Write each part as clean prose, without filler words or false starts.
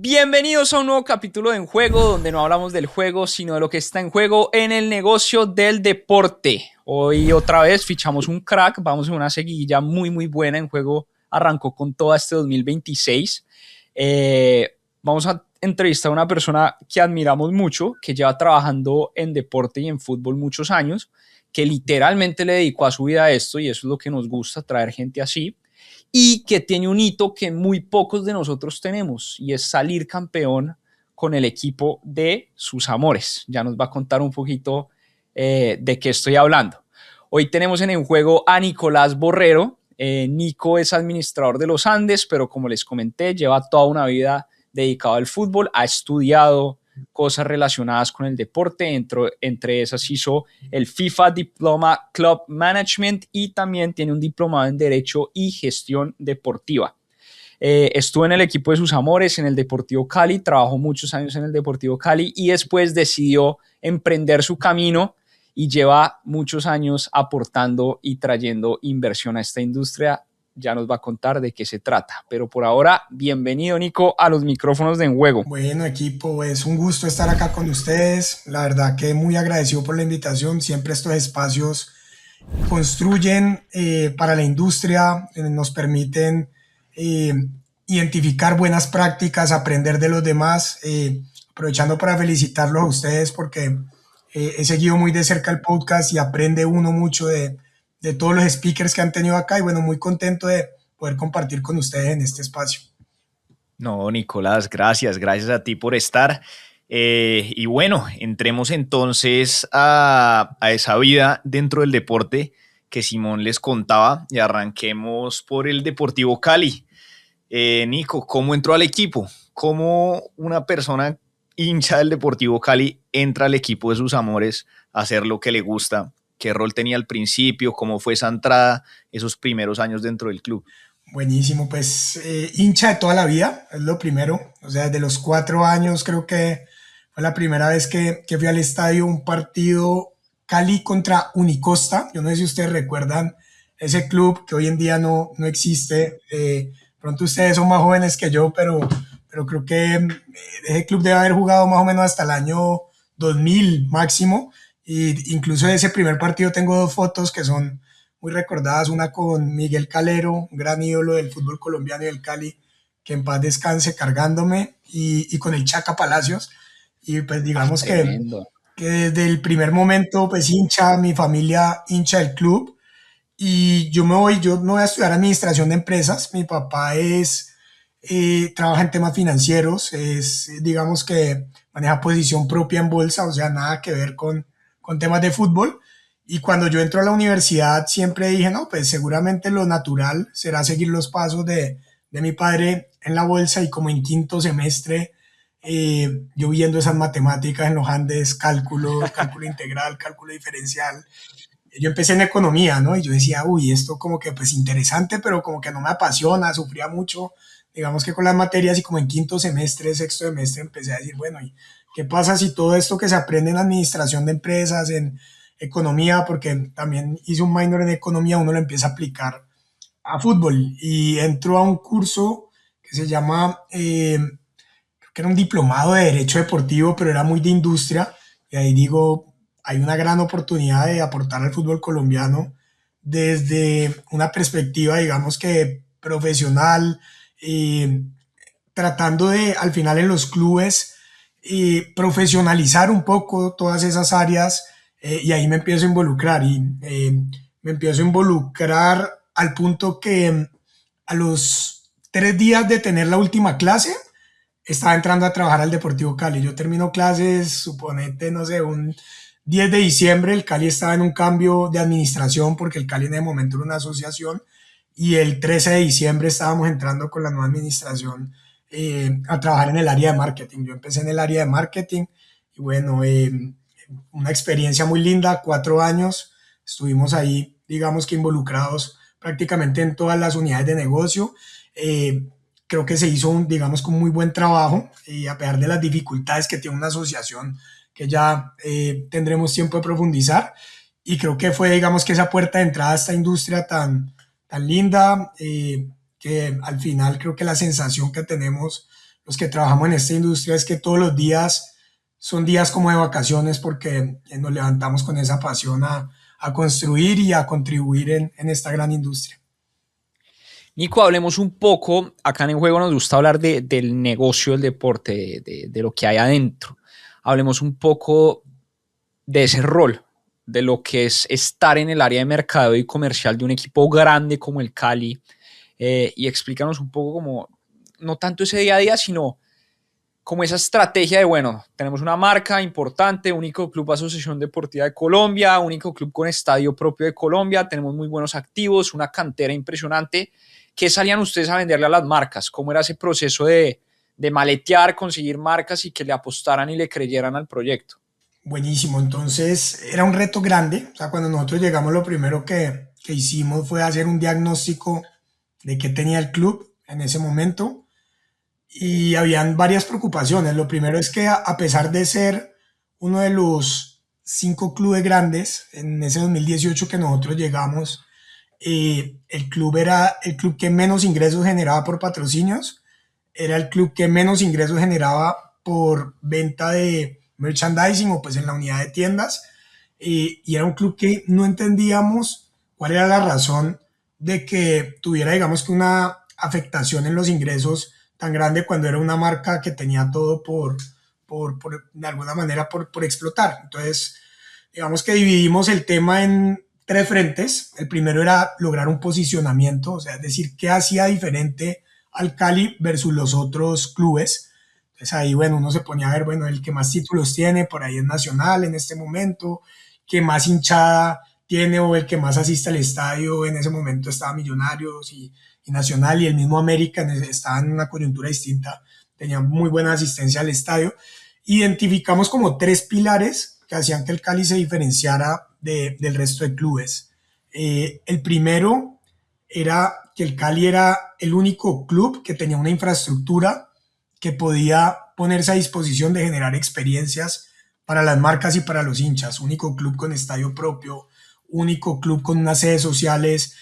Bienvenidos a un nuevo capítulo de En Juego, donde no hablamos del juego, sino de lo que está en juego en el negocio del deporte. Hoy otra vez fichamos un crack, vamos en una seguidilla muy buena. En Juego arrancó con todo este 2026. Vamos a entrevistar a una persona que admiramos mucho, que lleva trabajando en deporte y en fútbol muchos años, que literalmente le dedicó a su vida a esto, y eso es lo que nos gusta, traer gente así, y que tiene un hito que muy pocos de nosotros tenemos, y es salir campeón con el equipo de sus amores. Ya nos va a contar un poquito de qué estoy hablando. Hoy tenemos en juego a Nicolás Borrero. Nico es administrador de los Andes, pero como les comenté, lleva toda una vida dedicado al fútbol, ha estudiado cosas relacionadas con el deporte, entre esas hizo el FIFA Diploma Club Management y también tiene un diplomado en Derecho y Gestión Deportiva. Estuvo en el equipo de sus amores, en el Deportivo Cali, trabajó muchos años en el Deportivo Cali y después decidió emprender su camino y lleva muchos años aportando y trayendo inversión a esta industria. Ya nos va a contar de qué se trata. Pero por ahora, bienvenido, Nico, a los micrófonos de En Juego. Bueno, equipo, es un gusto estar acá con ustedes. La verdad que muy agradecido por la invitación. Siempre estos espacios construyen para la industria, nos permiten identificar buenas prácticas, aprender de los demás. Aprovechando para felicitarlos a ustedes porque he seguido muy de cerca el podcast y aprende uno mucho de todos los speakers que han tenido acá, y bueno, muy contento de poder compartir con ustedes en este espacio. No, Nicolás, gracias a ti por estar. Y bueno, entremos entonces a esa vida dentro del deporte que Simón les contaba y arranquemos por el Deportivo Cali. Nico, ¿cómo entró al equipo? ¿Cómo una persona hincha del Deportivo Cali entra al equipo de sus amores a hacer lo que le gusta? ¿Qué rol tenía al principio? ¿Cómo fue esa entrada, esos primeros años dentro del club? Buenísimo, pues hincha de toda la vida, es lo primero. O sea, desde los 4 años creo que fue la primera vez que fui al estadio, un partido Cali contra Unicosta. Yo no sé si ustedes recuerdan ese club que hoy en día no existe. Pronto ustedes son más jóvenes que yo, pero creo que ese club debe haber jugado más o menos hasta el año 2000 máximo. Y incluso de ese primer partido tengo dos fotos que son muy recordadas, una con Miguel Calero, un gran ídolo del fútbol colombiano y del Cali, que en paz descanse, cargándome, y con el Chaca Palacios. Y pues digamos que desde el primer momento, pues hincha, mi familia hincha del club, y yo me voy a estudiar administración de empresas. Mi papá trabaja en temas financieros, digamos que maneja posición propia en bolsa, o sea, nada que ver con temas de fútbol. Y cuando yo entro a la universidad siempre dije, no, pues seguramente lo natural será seguir los pasos de mi padre en la bolsa, y como en quinto semestre, yo viendo esas matemáticas en los Andes, cálculo integral, cálculo diferencial, yo empecé en economía, ¿no? Y yo decía, uy, esto como que pues interesante, pero como que no me apasiona, sufría mucho, digamos que con las materias, y como en quinto semestre, sexto semestre, empecé a decir, bueno, ¿y qué pasa si todo esto que se aprende en administración de empresas, en economía, porque también hice un minor en economía, uno lo empieza a aplicar a fútbol? Y entró a un curso que se llama, creo que era un diplomado de Derecho Deportivo, pero era muy de industria, y ahí digo, hay una gran oportunidad de aportar al fútbol colombiano desde una perspectiva, digamos que profesional, eh, tratando de, al final en los clubes, profesionalizar un poco todas esas áreas. Y ahí me empiezo a involucrar, y me empiezo a involucrar al punto que a los 3 días de tener la última clase, estaba entrando a trabajar al Deportivo Cali. Yo termino clases, suponete, no sé, un 10 de diciembre, el Cali estaba en un cambio de administración porque el Cali en ese momento era una asociación, y el 13 de diciembre estábamos entrando con la nueva administración a trabajar en el área de marketing. Yo empecé en el área de marketing, y bueno, una experiencia muy linda, 4 años, estuvimos ahí, digamos que involucrados prácticamente en todas las unidades de negocio. Creo que se hizo, digamos, con muy buen trabajo, y a pesar de las dificultades que tiene una asociación, que ya tendremos tiempo de profundizar, y creo que fue, digamos, que esa puerta de entrada a esta industria tan linda, que al final creo que la sensación que tenemos los que trabajamos en esta industria es que todos los días son días como de vacaciones porque nos levantamos con esa pasión a construir y a contribuir en esta gran industria. Nico, hablemos un poco, acá en el juego nos gusta hablar del negocio del deporte, de lo que hay adentro. Hablemos un poco de ese rol, de lo que es estar en el área de mercado y comercial de un equipo grande como el Cali, y explícanos un poco como, no tanto ese día a día, sino como esa estrategia de, bueno, tenemos una marca importante, único club asociación deportiva de Colombia, único club con estadio propio de Colombia, tenemos muy buenos activos, una cantera impresionante. ¿Qué salían ustedes a venderle a las marcas? ¿Cómo era ese proceso de maletear, conseguir marcas y que le apostaran y le creyeran al proyecto? Buenísimo, entonces era un reto grande. O sea, cuando nosotros llegamos, lo primero que hicimos fue hacer un diagnóstico de qué tenía el club en ese momento y habían varias preocupaciones. Lo primero es que a pesar de ser uno de los 5 clubes grandes en ese 2018 que nosotros llegamos, el club era el club que menos ingresos generaba por patrocinios, era el club que menos ingresos generaba por venta de merchandising o pues en la unidad de tiendas, y era un club que no entendíamos cuál era la razón de que tuviera, digamos que una afectación en los ingresos tan grande cuando era una marca que tenía todo de alguna manera por explotar. Entonces, digamos que dividimos el tema en 3 frentes. El primero era lograr un posicionamiento, o sea, es decir, qué hacía diferente al Cali versus los otros clubes. Entonces ahí, bueno, uno se ponía a ver, bueno, el que más títulos tiene, por ahí es Nacional en este momento, que más hinchada tiene o el que más asiste al estadio, en ese momento estaba Millonarios y Nacional, y el mismo América estaba en una coyuntura distinta, tenía muy buena asistencia al estadio. Identificamos como 3 pilares que hacían que el Cali se diferenciara del resto de clubes. El primero era que el Cali era el único club que tenía una infraestructura que podía ponerse a disposición de generar experiencias para las marcas y para los hinchas. Único club con estadio propio, único club con unas sedes sociales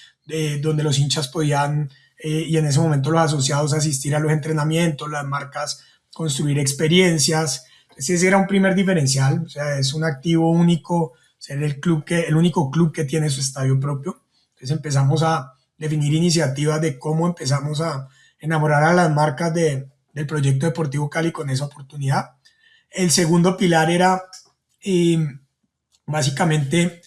donde los hinchas podían, y en ese momento los asociados, asistir a los entrenamientos, las marcas construir experiencias. Ese era un primer diferencial, o sea, es un activo único ser el único club que tiene su estadio propio. Entonces empezamos a definir iniciativas de cómo empezamos a enamorar a las marcas del proyecto Deportivo Cali con esa oportunidad. El segundo pilar era, eh, básicamente,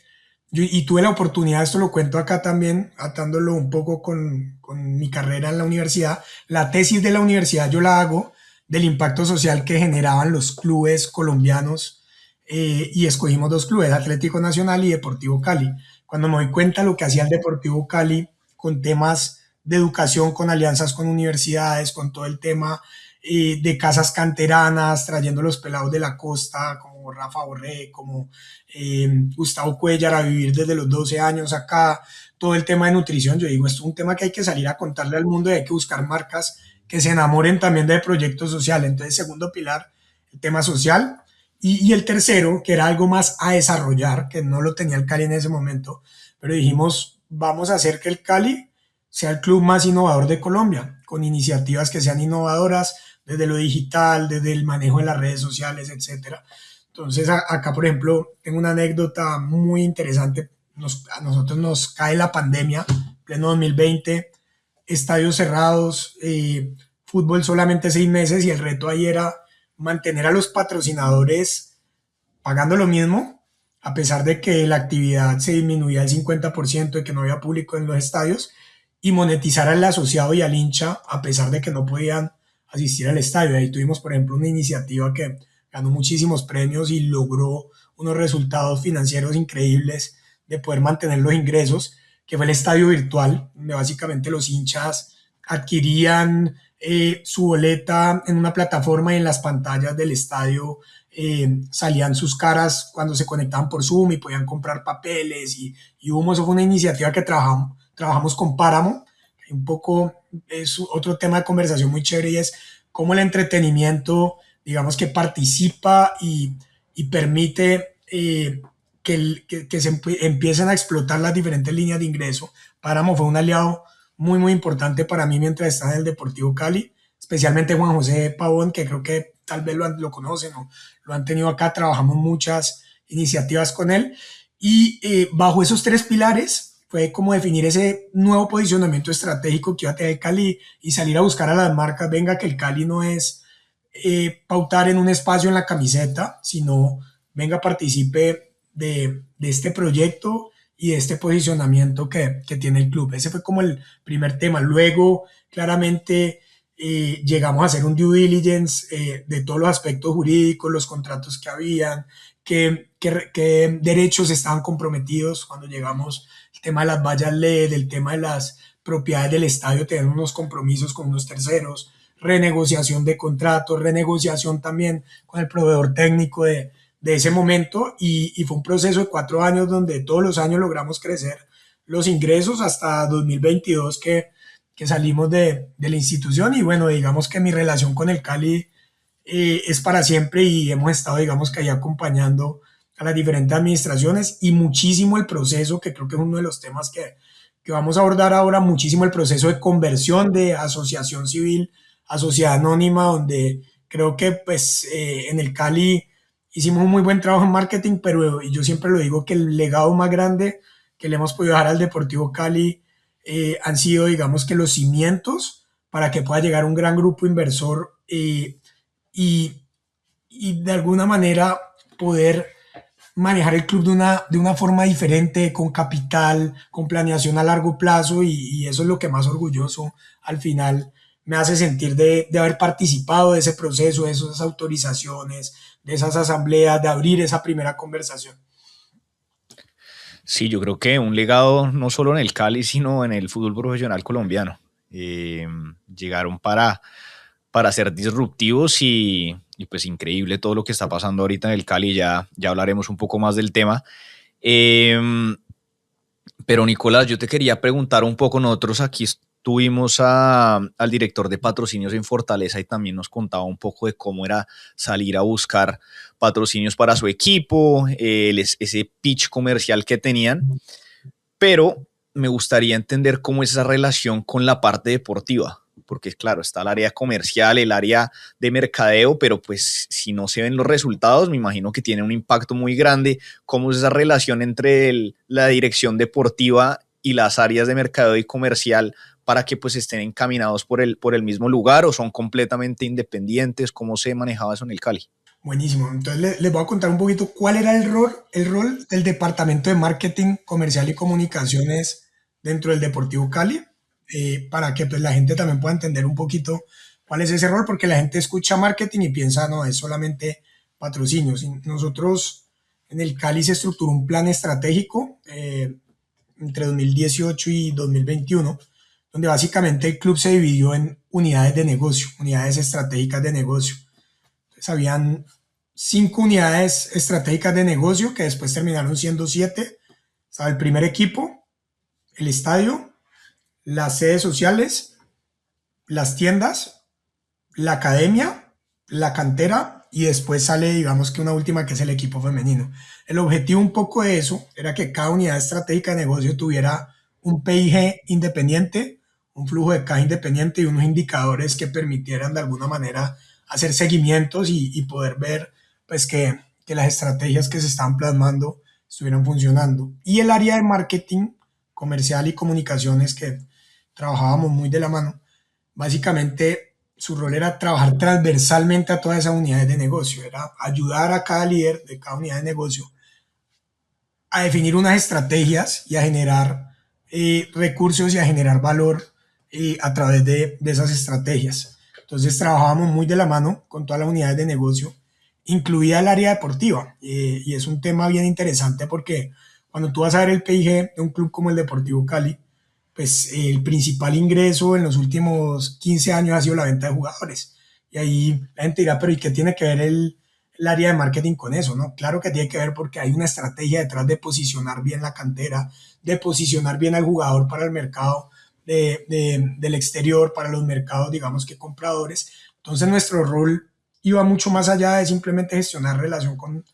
y tuve la oportunidad, esto lo cuento acá también, atándolo un poco con mi carrera en la universidad, la tesis de la universidad yo la hago del impacto social que generaban los clubes colombianos, y escogimos 2 clubes, Atlético Nacional y Deportivo Cali. Cuando me doy cuenta lo que hacía el Deportivo Cali con temas de educación, con alianzas con universidades, con todo el tema de casas canteranas, trayendo los pelados de la costa, como Rafa Borré, como Gustavo Cuellar, a vivir desde los 12 años acá, todo el tema de nutrición. Yo digo, esto es un tema que hay que salir a contarle al mundo y hay que buscar marcas que se enamoren también del proyecto social. Entonces, segundo pilar, el tema social. Y el tercero, que era algo más a desarrollar, que no lo tenía el Cali en ese momento, pero dijimos, vamos a hacer que el Cali sea el club más innovador de Colombia, con iniciativas que sean innovadoras desde lo digital, desde el manejo de las redes sociales, etcétera. Entonces, acá, por ejemplo, tengo una anécdota muy interesante. A nosotros nos cae la pandemia, pleno 2020, estadios cerrados, fútbol solamente 6 meses, y el reto ahí era mantener a los patrocinadores pagando lo mismo, a pesar de que la actividad se disminuía al 50%, de que no había público en los estadios, y monetizar al asociado y al hincha, a pesar de que no podían asistir al estadio. Ahí tuvimos, por ejemplo, una iniciativa que ganó muchísimos premios y logró unos resultados financieros increíbles de poder mantener los ingresos, que fue el estadio virtual, donde básicamente los hinchas adquirían su boleta en una plataforma, y en las pantallas del estadio salían sus caras cuando se conectaban por Zoom y podían comprar papeles y humo. Eso fue una iniciativa que trabajamos con Páramo. Un poco es otro tema de conversación muy chévere, y es cómo el entretenimiento, digamos que participa y permite que se empiecen a explotar las diferentes líneas de ingreso. Páramo fue un aliado muy, muy importante para mí mientras estaba en el Deportivo Cali. especialmente Juan José Pavón, que creo que tal vez lo conocen o lo han tenido acá, trabajamos muchas iniciativas con él y bajo esos tres pilares fue como definir ese nuevo posicionamiento estratégico que iba a tener Cali y salir a buscar a las marcas, venga que el Cali no es pautar en un espacio en la camiseta, sino venga, participe de este proyecto y de este posicionamiento que tiene el club. Ese fue como el primer tema. Luego, claramente, llegamos a hacer un due diligence de todos los aspectos jurídicos, los contratos que habían, qué derechos estaban comprometidos cuando llegamos, el tema de las vallas LED, el tema de las propiedades del estadio, tener unos compromisos con unos terceros, renegociación de contratos, renegociación también con el proveedor técnico de ese momento y fue un proceso de 4 años donde todos los años logramos crecer los ingresos hasta 2022 que salimos de la institución y bueno, digamos que mi relación con el Cali es para siempre y hemos estado, digamos que ahí acompañando a las diferentes administraciones y muchísimo el proceso, que creo que es uno de los temas que vamos a abordar ahora, muchísimo el proceso de conversión de asociación civil a sociedad anónima, donde creo que pues en el Cali hicimos un muy buen trabajo en marketing, pero yo siempre lo digo que el legado más grande que le hemos podido dejar al Deportivo Cali han sido, digamos que los cimientos para que pueda llegar un gran grupo inversor y, y de alguna manera poder manejar el club de una forma diferente, con capital, con planeación a largo plazo y eso es lo que más orgulloso al final me hace sentir de haber participado de ese proceso, de esas autorizaciones, de esas asambleas, de abrir esa primera conversación. Sí, yo creo que un legado no solo en el Cali, sino en el fútbol profesional colombiano. Eh, Llegaron para ser disruptivos y pues increíble todo lo que está pasando ahorita en el Cali, ya hablaremos un poco más del tema. Eh, pero Nicolás, yo te quería preguntar un poco, nosotros aquí tuvimos al director de patrocinios en Fortaleza y también nos contaba un poco de cómo era salir a buscar patrocinios para su equipo, ese pitch comercial que tenían, pero me gustaría entender cómo es esa relación con la parte deportiva, porque claro, está el área comercial, el área de mercadeo, pero pues si no se ven los resultados, me imagino que tiene un impacto muy grande. ¿Cómo es esa relación entre la dirección deportiva y las áreas de mercadeo y comercial para que pues estén encaminados por el mismo lugar o son completamente independientes? ¿Cómo se manejaba eso en el Cali? Buenísimo. Entonces les voy a contar un poquito cuál era el rol del Departamento de Marketing Comercial y Comunicaciones dentro del Deportivo Cali, para que pues, la gente también pueda entender un poquito cuál es ese rol, porque la gente escucha marketing y piensa, no, es solamente patrocinios. Y nosotros en el Cali se estructuró un plan estratégico entre 2018 y 2021, donde básicamente el club se dividió en unidades de negocio, unidades estratégicas de negocio. Entonces, habían 5 unidades estratégicas de negocio que después terminaron siendo 7. Estaba el primer equipo, el estadio, las sedes sociales, las tiendas, la academia, la cantera y después sale, digamos que una última que es el equipo femenino. El objetivo un poco de eso era que cada unidad estratégica de negocio tuviera un PIG independiente, un flujo de caja independiente y unos indicadores que permitieran de alguna manera hacer seguimientos y poder ver pues que las estrategias que se están plasmando estuvieran funcionando. Y el área de marketing comercial y comunicaciones que trabajábamos muy de la mano, básicamente su rol era trabajar transversalmente a todas esas unidades de negocio, era ayudar a cada líder de cada unidad de negocio a definir unas estrategias y a generar recursos y a generar valor a través de esas estrategias. Entonces trabajábamos muy de la mano con todas las unidades de negocio, incluida el área deportiva. Y es un tema bien interesante porque cuando tú vas a ver el PIG de un club como el Deportivo Cali, pues el principal ingreso en los últimos 15 años ha sido la venta de jugadores. Y ahí la gente dirá, pero ¿y qué tiene que ver el área de marketing con eso? ¿No? Claro que tiene que ver porque hay una estrategia detrás de posicionar bien la cantera, de posicionar bien al jugador para el mercado del exterior, para los mercados, digamos que compradores. Entonces nuestro rol iba mucho más allá de simplemente gestionar relación con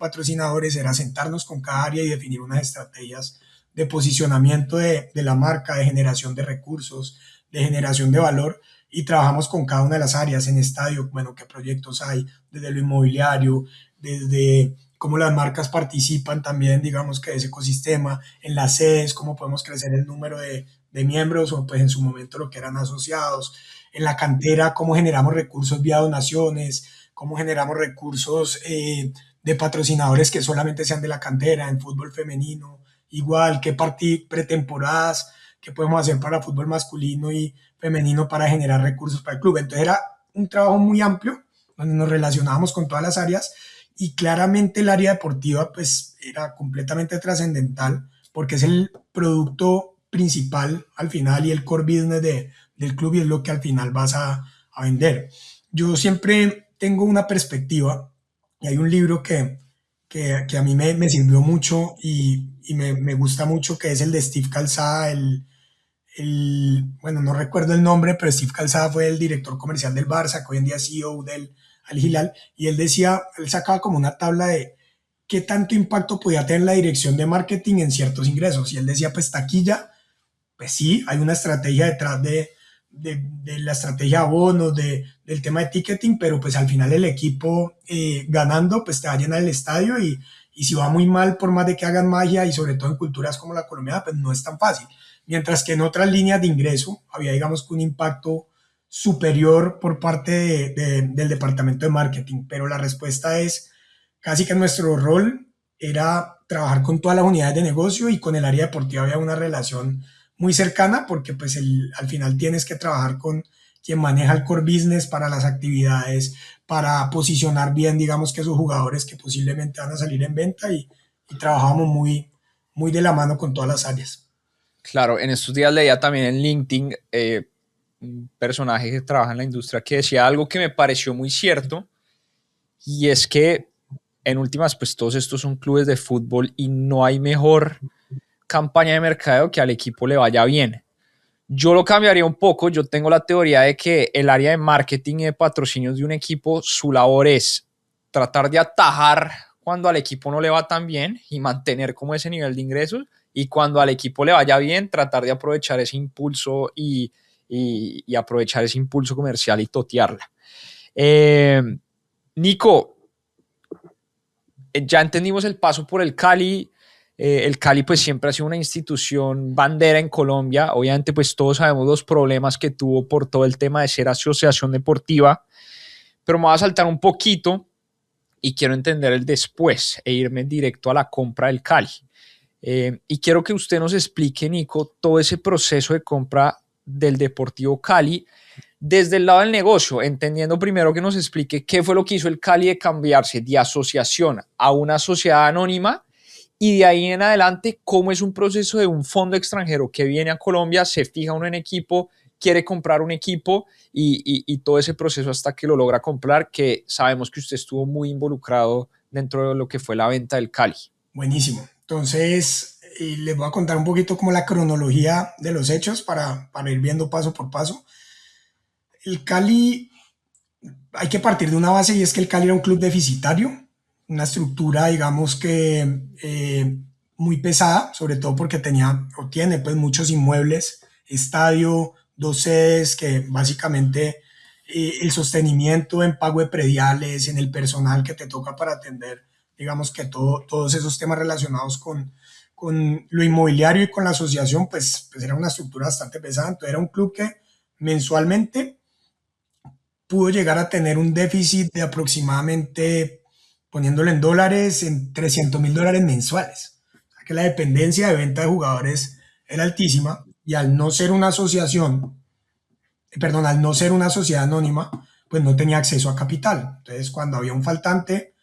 patrocinadores, era sentarnos con cada área y definir unas estrategias de posicionamiento de la marca, de generación de recursos, de generación de valor y trabajamos con cada una de las áreas en estadio, bueno, qué proyectos hay, desde lo inmobiliario, desde cómo las marcas participan también, digamos que de ese ecosistema, en las sedes, cómo podemos crecer el número de miembros o pues en su momento lo que eran asociados, en la cantera, cómo generamos recursos vía donaciones, cómo generamos recursos de patrocinadores que solamente sean de la cantera, en fútbol femenino, igual, qué pretemporadas, qué podemos hacer para fútbol masculino y femenino para generar recursos para el club. Entonces era un trabajo muy amplio, donde nos relacionábamos con todas las áreas y claramente el área deportiva pues era completamente trascendental porque es el producto principal al final y el core business del club y es lo que al final vas a vender. Yo siempre tengo una perspectiva y hay un libro que a mí me sirvió mucho y me gusta mucho que es el de Steve Calzada, bueno, no recuerdo el nombre, pero Steve Calzada fue el director comercial del Barça, que hoy en día es CEO del Al Hilal, y él decía, él sacaba como una tabla de qué tanto impacto podía tener la dirección de marketing en ciertos ingresos, y él decía, pues taquilla, pues sí, hay una estrategia detrás de la estrategia de abonos, del tema de ticketing, pero pues al final el equipo ganando, pues te va a llenar el estadio y si va muy mal, por más de que hagan magia y sobre todo en culturas como la colombiana, pues no es tan fácil. Mientras que en otras líneas de ingreso había, digamos, que un impacto superior por parte del departamento de marketing, pero la respuesta es casi que nuestro rol era trabajar con todas las unidades de negocio y con el área deportiva había una relación muy cercana porque pues al final tienes que trabajar con quien maneja el core business para las actividades, para posicionar bien, digamos que esos jugadores que posiblemente van a salir en venta y trabajamos muy de la mano con todas las áreas. Claro, en estos días leía también en LinkedIn un personaje que trabaja en la industria que decía algo que me pareció muy cierto y es que en últimas pues todos estos son clubes de fútbol y no hay mejor campaña de mercadeo que al equipo le vaya bien. Yo lo cambiaría un poco, yo tengo la teoría de que el área de marketing y de patrocinios de un equipo, su labor es tratar de atajar cuando al equipo no le va tan bien y mantener como ese nivel de ingresos y cuando al equipo le vaya bien, tratar de aprovechar ese impulso y aprovechar ese impulso comercial y totearla. Nico, ya entendimos el paso por el Cali. El Cali pues siempre ha sido una institución bandera en Colombia. Obviamente pues todos sabemos los problemas que tuvo por todo el tema de ser asociación deportiva, pero me voy a saltar un poquito y quiero entender el después e irme directo a la compra del Cali. Y quiero que usted nos explique, Nico, todo ese proceso de compra del Deportivo Cali desde el lado del negocio, entendiendo primero que nos explique qué fue lo que hizo el Cali de cambiarse de asociación a una sociedad anónima y de ahí en adelante cómo es un proceso de un fondo extranjero que viene a Colombia, se fija uno en equipo, quiere comprar un equipo y todo ese proceso hasta que lo logra comprar, que sabemos que usted estuvo muy involucrado dentro de lo que fue la venta del Cali. Buenísimo. Entonces, les voy a contar un poquito como la cronología de los hechos para ir viendo paso por paso. El Cali, hay que partir de una base y es que el Cali era un club deficitario, una estructura, digamos que muy pesada, sobre todo porque tenía o tiene pues muchos inmuebles, estadio, dos sedes que básicamente el sostenimiento en pago de prediales, en el personal que te toca para atender, digamos que todos esos temas relacionados con lo inmobiliario y con la asociación, pues era una estructura bastante pesada. Entonces era un club que mensualmente pudo llegar a tener un déficit de aproximadamente, poniéndolo en dólares, en $300,000 mensuales. O sea que la dependencia de venta de jugadores era altísima y al no ser una asociación, perdón, al no ser una sociedad anónima, pues no tenía acceso a capital. Entonces, cuando había un faltante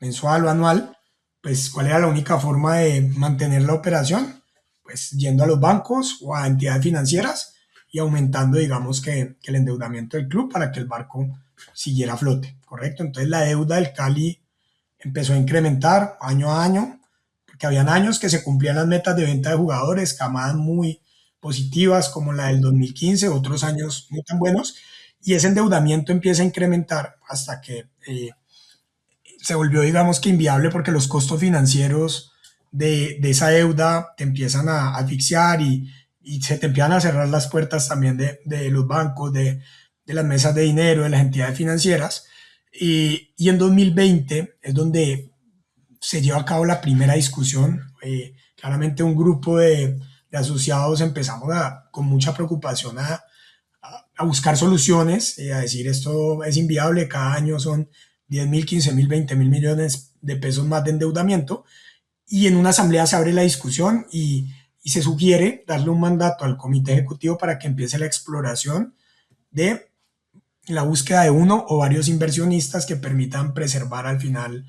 mensual o anual, pues ¿cuál era la única forma de mantener la operación? Pues yendo a los bancos o a entidades financieras y aumentando, digamos, que el endeudamiento del club para que el barco siguiera a flote, ¿correcto? Entonces la deuda del Cali empezó a incrementar año a año, porque habían años que se cumplían las metas de venta de jugadores, camadas muy positivas como la del 2015, otros años no tan buenos, y ese endeudamiento empieza a incrementar hasta que se volvió, digamos que inviable porque los costos financieros de esa deuda te empiezan a asfixiar y se te empiezan a cerrar las puertas también de los bancos, de de las mesas de dinero, de las entidades financieras. Y en 2020 es donde se lleva a cabo la primera discusión. Claramente un grupo de asociados empezamos con mucha preocupación a buscar soluciones, a decir esto es inviable, cada año son 10.000, 15.000, 20.000 millones de pesos más de endeudamiento, y en una asamblea se abre la discusión y se sugiere darle un mandato al comité ejecutivo para que empiece la exploración de la búsqueda de uno o varios inversionistas que permitan preservar al final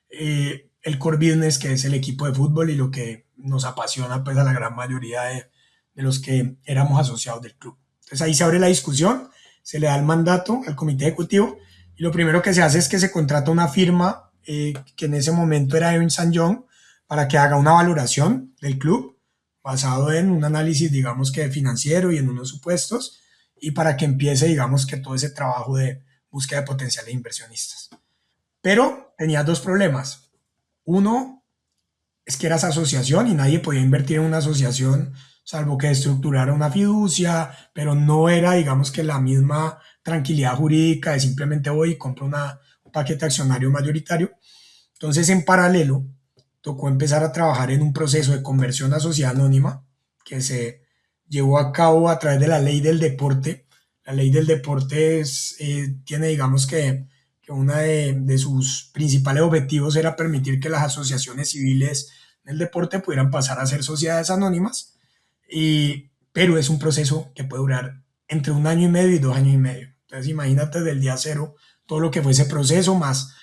el core business, que es el equipo de fútbol y lo que nos apasiona pues a la gran mayoría de los que éramos asociados del club. Entonces ahí se abre la discusión, se le da el mandato al comité ejecutivo y lo primero que se hace es que se contrata una firma que en ese momento era Ernst Young para que haga una valoración del club basado en un análisis, digamos que financiero y en unos supuestos, y para que empiece, digamos que todo ese trabajo de búsqueda de potenciales inversionistas. Pero tenía dos problemas. Uno es que eras asociación y nadie podía invertir en una asociación salvo que estructurara una fiducia, pero no era, digamos que la misma tranquilidad jurídica de simplemente voy y compro un paquete accionario mayoritario. Entonces, en paralelo, tocó empezar a trabajar en un proceso de conversión a sociedad anónima que se llevó a cabo a través de la ley del deporte. La ley del deporte tiene, digamos que uno de sus principales objetivos era permitir que las asociaciones civiles del deporte pudieran pasar a ser sociedades anónimas, pero es un proceso que puede durar entre 1 año y medio y 2 años y medio. Entonces imagínate del día cero todo lo que fue ese proceso, más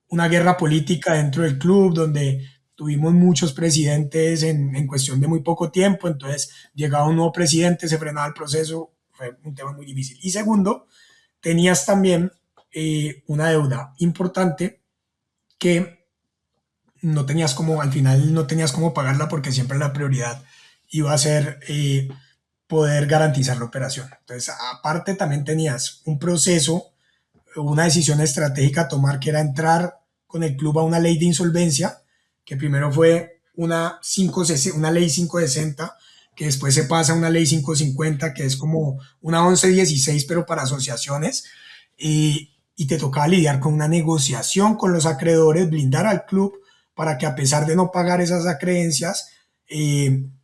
una guerra política dentro del club donde tuvimos muchos presidentes en cuestión de muy poco tiempo, entonces llegaba un nuevo presidente, se frenaba el proceso, fue un tema muy difícil. Y segundo, tenías también una deuda importante que no tenías como, al final no tenías cómo pagarla porque siempre la prioridad iba a ser poder garantizar la operación. Entonces, aparte también tenías un proceso, una decisión estratégica a tomar, que era entrar con el club a una ley de insolvencia, que primero fue una ley 560, que después se pasa a una ley 550, que es como una 1116, pero para asociaciones, y te tocaba lidiar con una negociación con los acreedores, blindar al club para que a pesar de no pagar esas acreencias,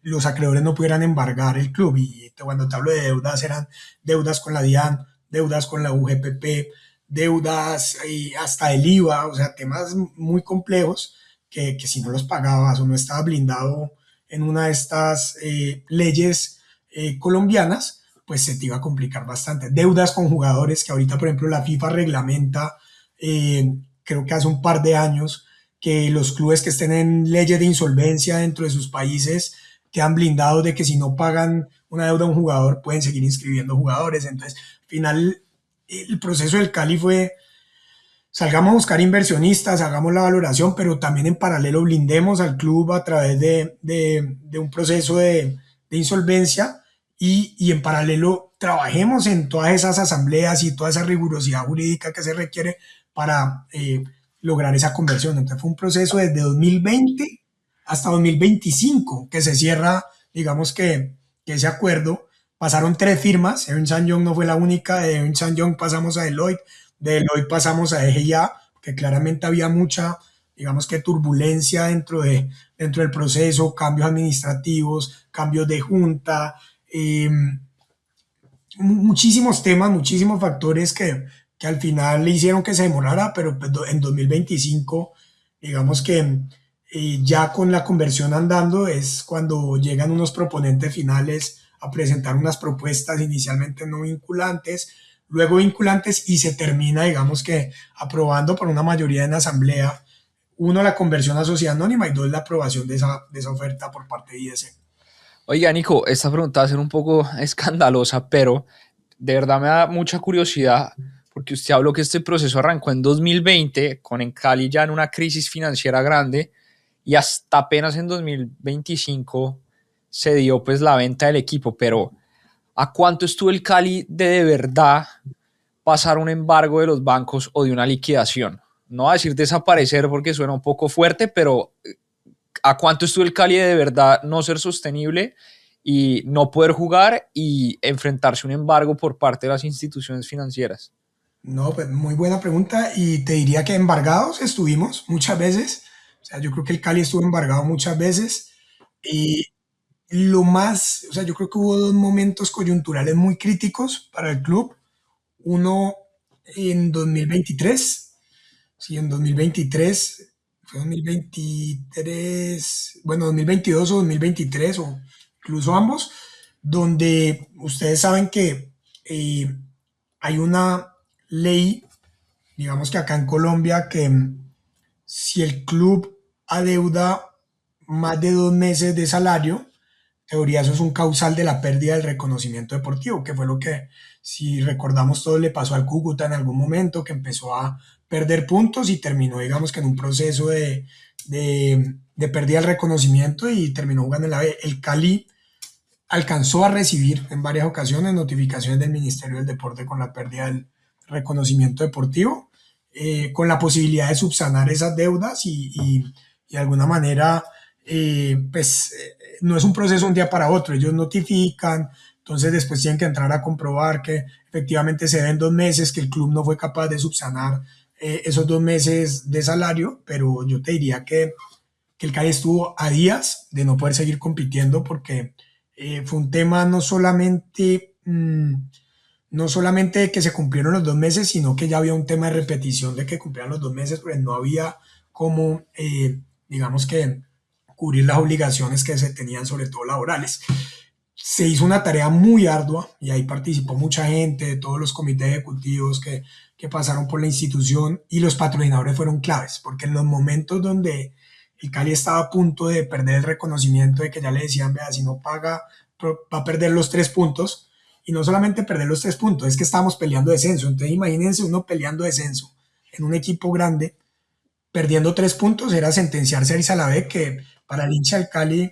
los acreedores no pudieran embargar el club. Y cuando te hablo de deudas, eran deudas con la DIAN, deudas con la UGPP, deudas hasta el IVA, o sea, temas muy complejos que si no los pagabas o no estabas blindado en una de estas leyes colombianas, pues se te iba a complicar bastante. Deudas con jugadores, que ahorita, por ejemplo, la FIFA reglamenta, creo que hace un par de años, que los clubes que estén en leyes de insolvencia dentro de sus países quedan blindados de que si no pagan una deuda a un jugador pueden seguir inscribiendo jugadores. Entonces, al final, el proceso del Cali fue: salgamos a buscar inversionistas, hagamos la valoración, pero también en paralelo blindemos al club a través de un proceso de insolvencia y en paralelo trabajemos en todas esas asambleas y toda esa rigurosidad jurídica que se requiere para lograr esa conversión. Entonces fue un proceso desde 2020 hasta 2025 que se cierra, digamos que ese acuerdo. Pasaron 3 firmas, Ernst Young no fue la única, de Ernst Young pasamos a Deloitte, de Deloitte pasamos a EGIA, que claramente había mucha, digamos que turbulencia dentro del proceso, cambios administrativos, cambios de junta, muchísimos temas, muchísimos factores que al final le hicieron que se demorara, pero en 2025, digamos que ya con la conversión andando es cuando llegan unos proponentes finales a presentar unas propuestas inicialmente no vinculantes, luego vinculantes, y se termina, digamos que aprobando por una mayoría en asamblea, uno, la conversión a sociedad anónima, y dos, la aprobación de esa oferta por parte de IDC. Oiga, Nico, esta pregunta va a ser un poco escandalosa, pero de verdad me da mucha curiosidad porque usted habló que este proceso arrancó en 2020 con en Cali ya en una crisis financiera grande y hasta apenas en 2025 se dio pues la venta del equipo, pero ¿a cuánto estuvo el Cali de verdad pasar un embargo de los bancos o de una liquidación? No va a decir desaparecer porque suena un poco fuerte, pero ¿a cuánto estuvo el Cali de verdad no ser sostenible y no poder jugar y enfrentarse a un embargo por parte de las instituciones financieras? No, pues muy buena pregunta y te diría que embargados estuvimos muchas veces. O sea, yo creo que el Cali estuvo embargado muchas veces y lo más, o sea, yo creo que hubo dos momentos coyunturales muy críticos para el club. Uno en 2023, sí, en 2023, fue 2023, bueno, 2022 o 2023 o incluso ambos, donde ustedes saben que eh, hay una ley, digamos que acá en Colombia, que si el club adeuda más de 2 meses de salario, en teoría eso es un causal de la pérdida del reconocimiento deportivo, que fue lo que, si recordamos todo, le pasó al Cúcuta en algún momento, que empezó a perder puntos y terminó, digamos que en un proceso de pérdida del reconocimiento y terminó jugando en la B. El Cali alcanzó a recibir en varias ocasiones notificaciones del Ministerio del Deporte con la pérdida del reconocimiento deportivo, con la posibilidad de subsanar esas deudas y de alguna manera, no es un proceso de un día para otro, ellos notifican, entonces después tienen que entrar a comprobar que efectivamente se deben 2 meses, que el club no fue capaz de subsanar esos 2 meses de salario, pero yo te diría que el Cali estuvo a días de no poder seguir compitiendo porque fue un tema no solamente de que se cumplieron los 2 meses, sino que ya había un tema de repetición de que cumplieran los 2 meses, porque no había cómo, digamos que, cubrir las obligaciones que se tenían, sobre todo laborales. Se hizo una tarea muy ardua y ahí participó mucha gente de todos los comités ejecutivos que pasaron por la institución y los patrocinadores fueron claves, porque en los momentos donde el Cali estaba a punto de perder el reconocimiento de que ya le decían, vea, si no paga, va a perder los 3 puntos. Y no solamente perder los 3 puntos, es que estábamos peleando descenso. Entonces imagínense uno peleando descenso en un equipo grande, perdiendo 3 puntos, era sentenciarse a irse a la B, que para el hincha del Cali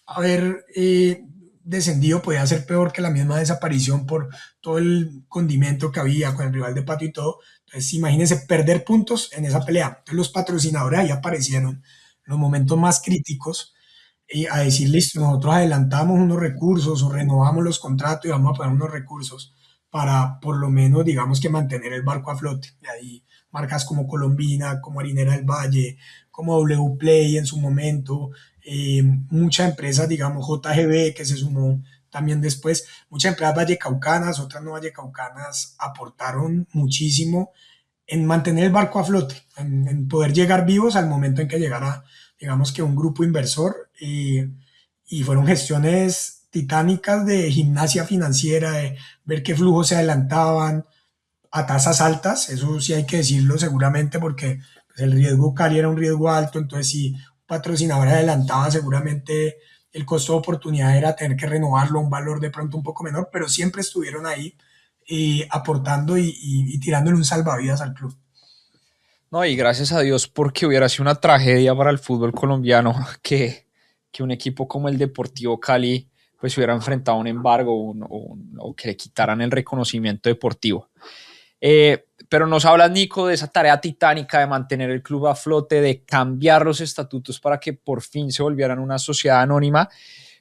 haber descendido podía ser peor que la misma desaparición por todo el condimento que había con el rival de patio y todo. Entonces imagínense perder puntos en esa pelea. Entonces los patrocinadores ahí aparecieron en los momentos más críticos a decir, listo, nosotros adelantamos unos recursos o renovamos los contratos y vamos a poner unos recursos para por lo menos, digamos que mantener el barco a flote. Y ahí marcas como Colombina, como Harinera del Valle, como W Play en su momento, muchas empresas, digamos JGB que se sumó también después, muchas empresas vallecaucanas, otras no vallecaucanas, aportaron muchísimo en mantener el barco a flote, en poder llegar vivos al momento en que llegara, digamos que un grupo inversor, y fueron gestiones titánicas de gimnasia financiera, de ver qué flujos se adelantaban a tasas altas, eso sí hay que decirlo seguramente porque pues, el riesgo Cali era un riesgo alto, entonces si un patrocinador adelantaba seguramente el costo de oportunidad era tener que renovarlo a un valor de pronto un poco menor, pero siempre estuvieron ahí aportando y tirándole un salvavidas al club. No, y gracias a Dios porque hubiera sido una tragedia para el fútbol colombiano que un equipo como el Deportivo Cali pues hubiera enfrentado un embargo o que le quitaran el reconocimiento deportivo. Pero nos habla Nico de esa tarea titánica de mantener el club a flote, de cambiar los estatutos para que por fin se volvieran una sociedad anónima.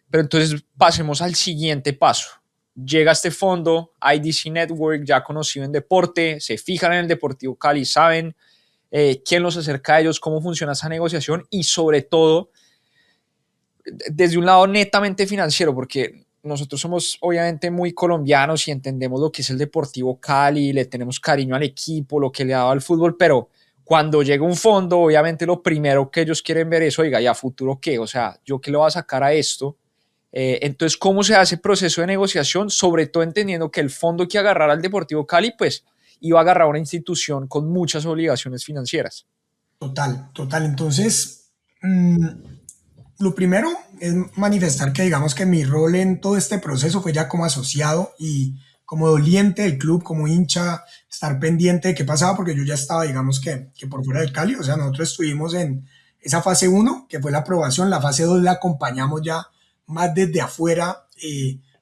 Pero entonces pasemos al siguiente paso. Llega este fondo, IDC Network, ya conocido en deporte, se fijan en el Deportivo Cali, saben quién los acerca a ellos, cómo funciona esa negociación y sobre todo desde un lado netamente financiero, porque nosotros somos obviamente muy colombianos y entendemos lo que es el Deportivo Cali, le tenemos cariño al equipo, lo que le ha dado al fútbol, pero cuando llega un fondo, obviamente lo primero que ellos quieren ver es, oiga, ¿y a futuro qué? O sea, ¿yo qué le voy a sacar a esto? Entonces, ¿cómo se hace el proceso de negociación? Sobre todo entendiendo que el fondo que agarrara al Deportivo Cali, pues iba a agarrar una institución con muchas obligaciones financieras. Total, total. Entonces, lo primero es manifestar que digamos que mi rol en todo este proceso fue ya como asociado y como doliente del club, como hincha, estar pendiente de qué pasaba, porque yo ya estaba, digamos que por fuera del Cali, o sea, nosotros estuvimos en esa fase uno que fue la aprobación, la fase 2 la acompañamos ya más desde afuera,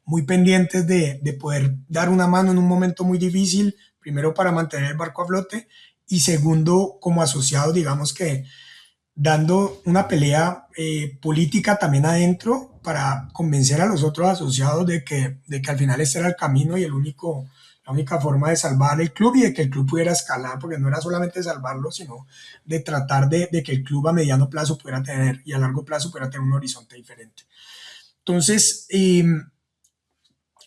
muy pendientes de poder dar una mano en un momento muy difícil, primero para mantener el barco a flote y segundo como asociados, digamos que dando una pelea política también adentro para convencer a los otros asociados de que al final este era el camino y la única forma de salvar el club y de que el club pudiera escalar, porque no era solamente salvarlo, sino de tratar de que el club a mediano plazo pudiera tener y a largo plazo pudiera tener un horizonte diferente. Entonces,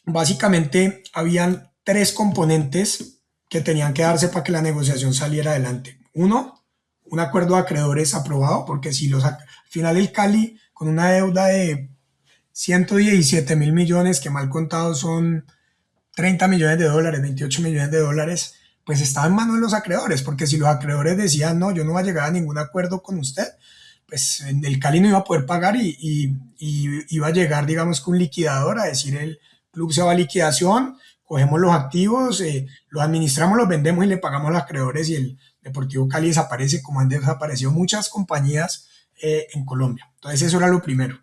básicamente habían tres componentes que tenían que darse para que la negociación saliera adelante. Uno, un acuerdo de acreedores aprobado, porque si al final el Cali, con una deuda de 117 mil millones, que mal contados son 30 millones de dólares, 28 millones de dólares, pues estaba en manos de los acreedores, porque si los acreedores decían, no, yo no voy a llegar a ningún acuerdo con usted, pues el Cali no iba a poder pagar y iba a llegar, digamos, con un liquidador a decir el club se va a liquidación, cogemos los activos, los administramos, los vendemos y le pagamos a los acreedores y el Deportivo Cali desaparece, como han desaparecido muchas compañías en Colombia. Entonces eso era lo primero.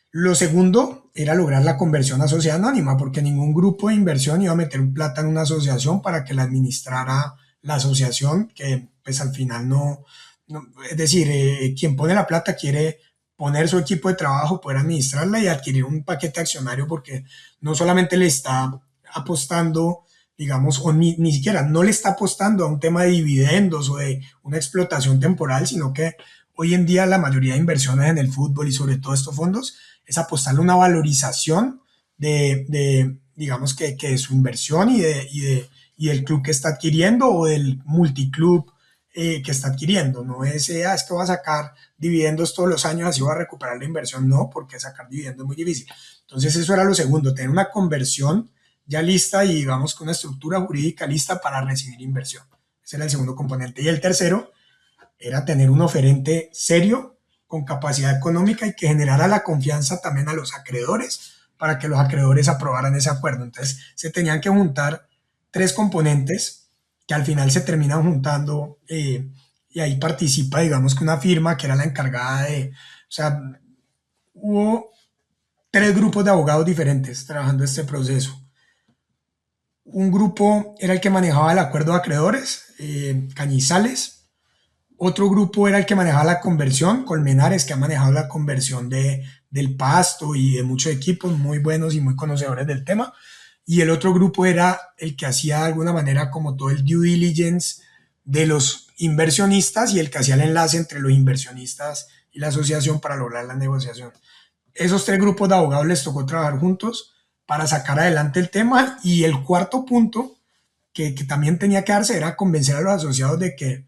Lo segundo era lograr la conversión a sociedad anónima, porque ningún grupo de inversión iba a meter un plata en una asociación para que la administrara la asociación, que pues al final no es decir, quien pone la plata quiere poner su equipo de trabajo, poder administrarla y adquirir un paquete accionario, porque no solamente le está apostando, digamos, o ni siquiera no le está apostando a un tema de dividendos o de una explotación temporal, sino que hoy en día la mayoría de inversiones en el fútbol y sobre todo estos fondos es apostarle a una valorización digamos, que de su inversión y del club que está adquiriendo o del multiclub que está adquiriendo. No es que va a sacar dividendos todos los años, así va a recuperar la inversión. No, porque sacar dividendos es muy difícil. Entonces eso era lo segundo, tener una conversión ya lista y digamos con una estructura jurídica lista para recibir inversión. Ese era el segundo componente. Y el tercero era tener un oferente serio, con capacidad económica y que generara la confianza también a los acreedores para que los acreedores aprobaran ese acuerdo. Entonces se tenían que juntar tres componentes que al final se terminan juntando y ahí participa, digamos, que una firma que era la encargada o sea, hubo tres grupos de abogados diferentes trabajando este proceso. Un grupo era el que manejaba el acuerdo de acreedores, Cañizales. Otro grupo era el que manejaba la conversión, Colmenares, que ha manejado la conversión del Pasto y de muchos equipos muy buenos y muy conocedores del tema. Y el otro grupo era el que hacía de alguna manera como todo el due diligence de los inversionistas y el que hacía el enlace entre los inversionistas y la asociación para lograr la negociación. Esos tres grupos de abogados les tocó trabajar juntos para sacar adelante el tema. Y el cuarto punto que también tenía que darse era convencer a los asociados de que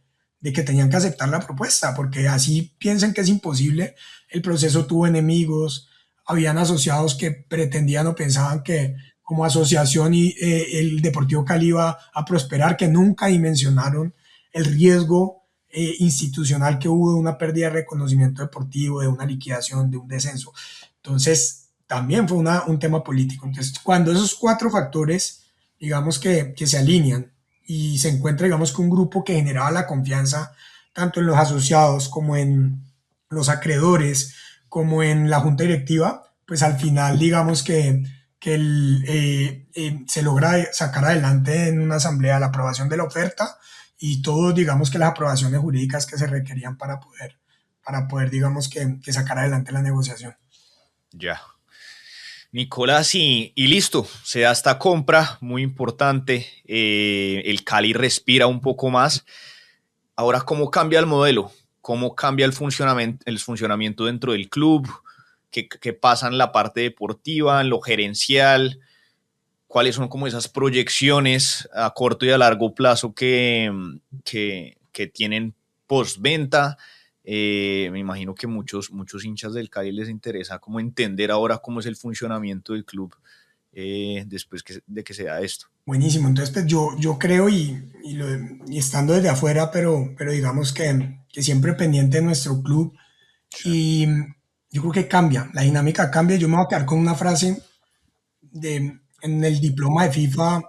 tenían que aceptar la propuesta, porque así piensen que es imposible. El proceso tuvo enemigos, habían asociados que pretendían o pensaban que como asociación y el Deportivo Cali iba a prosperar, que nunca dimensionaron el riesgo institucional que hubo de una pérdida de reconocimiento deportivo, de una liquidación, de un descenso. Entonces, también fue un tema político. Entonces, cuando esos cuatro factores, digamos que se alinean y se encuentra, digamos, con un grupo que generaba la confianza tanto en los asociados como en los acreedores, como en la junta directiva, pues al final, digamos que se logra sacar adelante en una asamblea la aprobación de la oferta y todos, digamos, que las aprobaciones jurídicas que se requerían para poder digamos, que sacar adelante la negociación. Ya. Nicolás, y listo, se da esta compra muy importante, el Cali respira un poco más. Ahora, ¿cómo cambia el modelo? ¿Cómo cambia el funcionamiento dentro del club? ¿Qué pasa en la parte deportiva, en lo gerencial? ¿Cuáles son como esas proyecciones a corto y a largo plazo que tienen postventa? Me imagino que muchos hinchas del Cali les interesa como entender ahora cómo es el funcionamiento del club después de que se da esto. Buenísimo, entonces pues yo creo y estando desde afuera, pero digamos que siempre pendiente de nuestro club, y yo creo que cambia, la dinámica cambia. Yo me voy a quedar con una frase en el diploma de FIFA,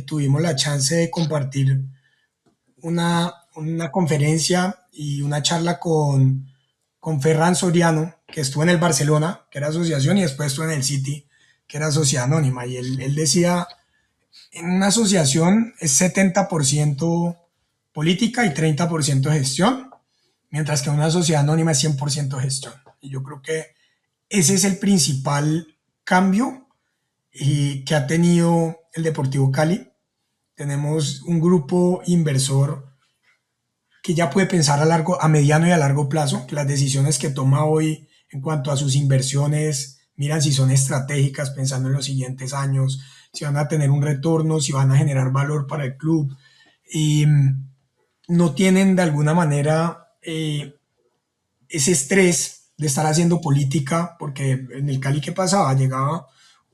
tuvimos la chance de compartir una conferencia y una charla con Ferran Soriano, que estuvo en el Barcelona, que era asociación, y después estuvo en el City, que era sociedad anónima. Y él decía, en una asociación es 70% política y 30% gestión, mientras que en una sociedad anónima es 100% gestión. Y yo creo que ese es el principal cambio que ha tenido el Deportivo Cali. Tenemos un grupo inversor que ya puede pensar a mediano y a largo plazo, que las decisiones que toma hoy en cuanto a sus inversiones, miran si son estratégicas, pensando en los siguientes años, si van a tener un retorno, si van a generar valor para el club. Y no tienen de alguna manera ese estrés de estar haciendo política, porque en el Cali, ¿qué pasaba? Llegaba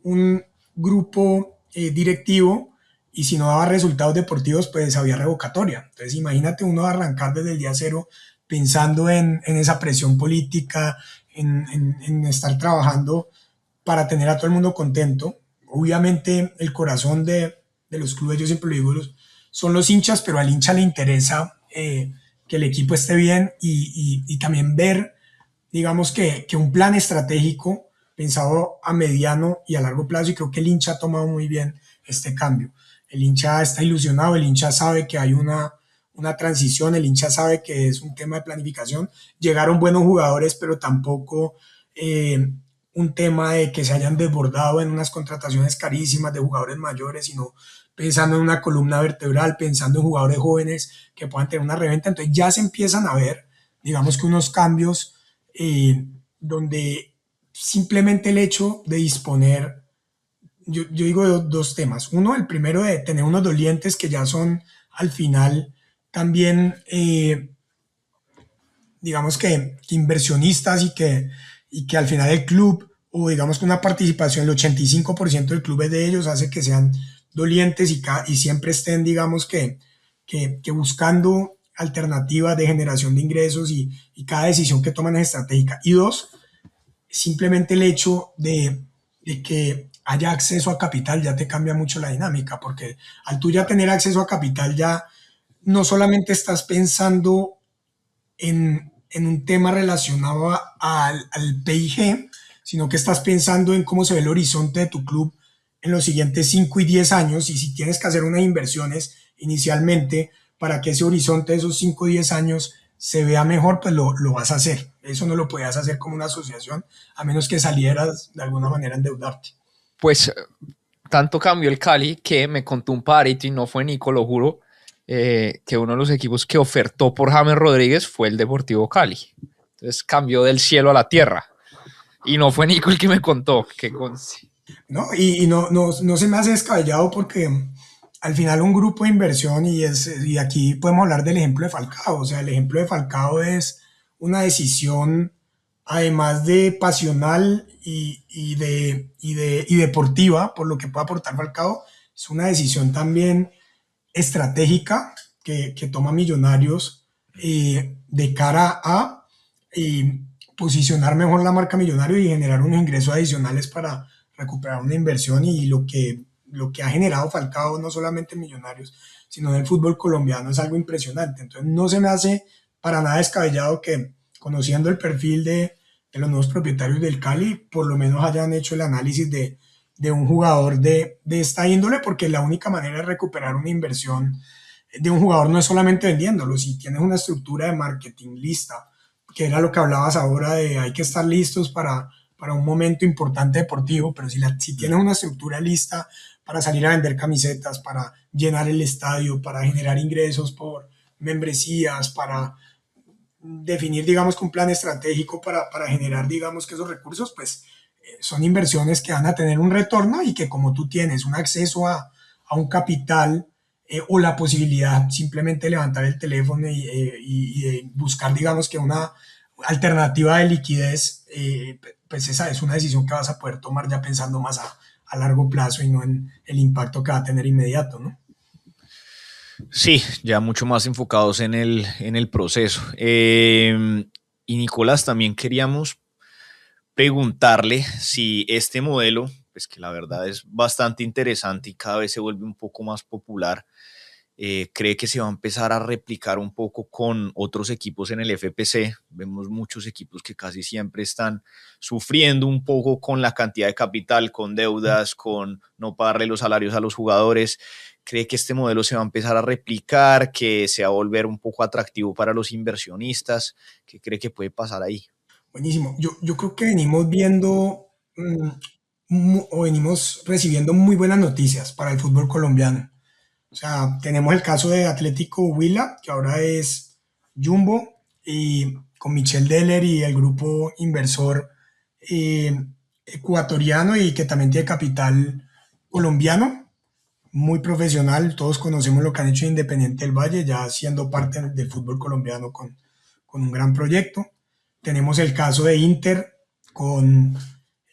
un grupo directivo y si no daba resultados deportivos, pues había revocatoria. Entonces, imagínate uno arrancar desde el día cero pensando en esa presión política, en estar trabajando para tener a todo el mundo contento. Obviamente, el corazón de los clubes, yo siempre lo digo, son los hinchas, pero al hincha le interesa que el equipo esté bien y también ver, digamos, que un plan estratégico pensado a mediano y a largo plazo, y creo que el hincha ha tomado muy bien este cambio. El hincha está ilusionado, el hincha sabe que hay una transición, el hincha sabe que es un tema de planificación. Llegaron buenos jugadores, pero tampoco un tema de que se hayan desbordado en unas contrataciones carísimas de jugadores mayores, sino pensando en una columna vertebral, pensando en jugadores jóvenes que puedan tener una reventa. Entonces ya se empiezan a ver, digamos que unos cambios donde simplemente el hecho de disponer, yo digo dos temas. Uno, el primero de tener unos dolientes que ya son al final también, digamos que inversionistas y que al final el club, o digamos que una participación, el 85% del club es de ellos, hace que sean dolientes y siempre estén, digamos que buscando alternativas de generación de ingresos y cada decisión que toman es estratégica. Y dos, simplemente el hecho de que haya acceso a capital ya te cambia mucho la dinámica, porque al tú ya tener acceso a capital ya no solamente estás pensando en un tema relacionado al PIG, sino que estás pensando en cómo se ve el horizonte de tu club en los siguientes 5 y 10 años, y si tienes que hacer unas inversiones inicialmente para que ese horizonte de esos 5 o 10 años se vea mejor, pues lo vas a hacer. Eso no lo podías hacer como una asociación, a menos que salieras de alguna manera a endeudarte. Pues tanto cambió el Cali que me contó un pajarito y no fue Nico, lo juro, que uno de los equipos que ofertó por James Rodríguez fue el Deportivo Cali. Entonces cambió del cielo a la tierra. Y no fue Nico el que me contó. Que ¿No? Y no se me hace descabellado porque al final un grupo de inversión, y aquí podemos hablar del ejemplo de Falcao. O sea, el ejemplo de Falcao es una decisión, además de pasional y deportiva, por lo que puede aportar Falcao, es una decisión también estratégica que toma Millonarios de cara a posicionar mejor la marca Millonario y generar unos ingresos adicionales para recuperar una inversión, y lo que ha generado Falcao no solamente en Millonarios, sino en el fútbol colombiano, es algo impresionante. Entonces no se me hace para nada descabellado que, conociendo el perfil de los nuevos propietarios del Cali, por lo menos hayan hecho el análisis de un jugador de esta índole, porque la única manera de recuperar una inversión de un jugador no es solamente vendiéndolo. Si tienes una estructura de marketing lista, que era lo que hablabas ahora de hay que estar listos para un momento importante deportivo, pero si tienes una estructura lista para salir a vender camisetas, para llenar el estadio, para generar ingresos por membresías, para definir, digamos, que un plan estratégico para generar, digamos, que esos recursos, pues son inversiones que van a tener un retorno, y que como tú tienes un acceso a un capital o la posibilidad simplemente de levantar el teléfono y de buscar, digamos, que una alternativa de liquidez, pues esa es una decisión que vas a poder tomar ya pensando más a largo plazo y no en el impacto que va a tener inmediato, ¿no? Sí, ya mucho más enfocados en el proceso. Y Nicolás, también queríamos preguntarle si este modelo, pues que la verdad es bastante interesante y cada vez se vuelve un poco más popular, cree que se va a empezar a replicar un poco con otros equipos en el FPC. Vemos muchos equipos que casi siempre están sufriendo un poco con la cantidad de capital, con deudas, con no pagarle los salarios a los jugadores. ¿Cree que este modelo se va a empezar a replicar, que se va a volver un poco atractivo para los inversionistas? ¿Qué cree que puede pasar ahí? Buenísimo. Yo creo que venimos viendo o venimos recibiendo muy buenas noticias para el fútbol colombiano. O sea, tenemos el caso de Atlético Huila, que ahora es Jumbo, y con Michel Deller y el grupo inversor eh, ecuatoriano y que también tiene capital colombiano, muy profesional. Todos conocemos lo que han hecho en Independiente del Valle, ya siendo parte del fútbol colombiano con un gran proyecto. Tenemos el caso de Inter con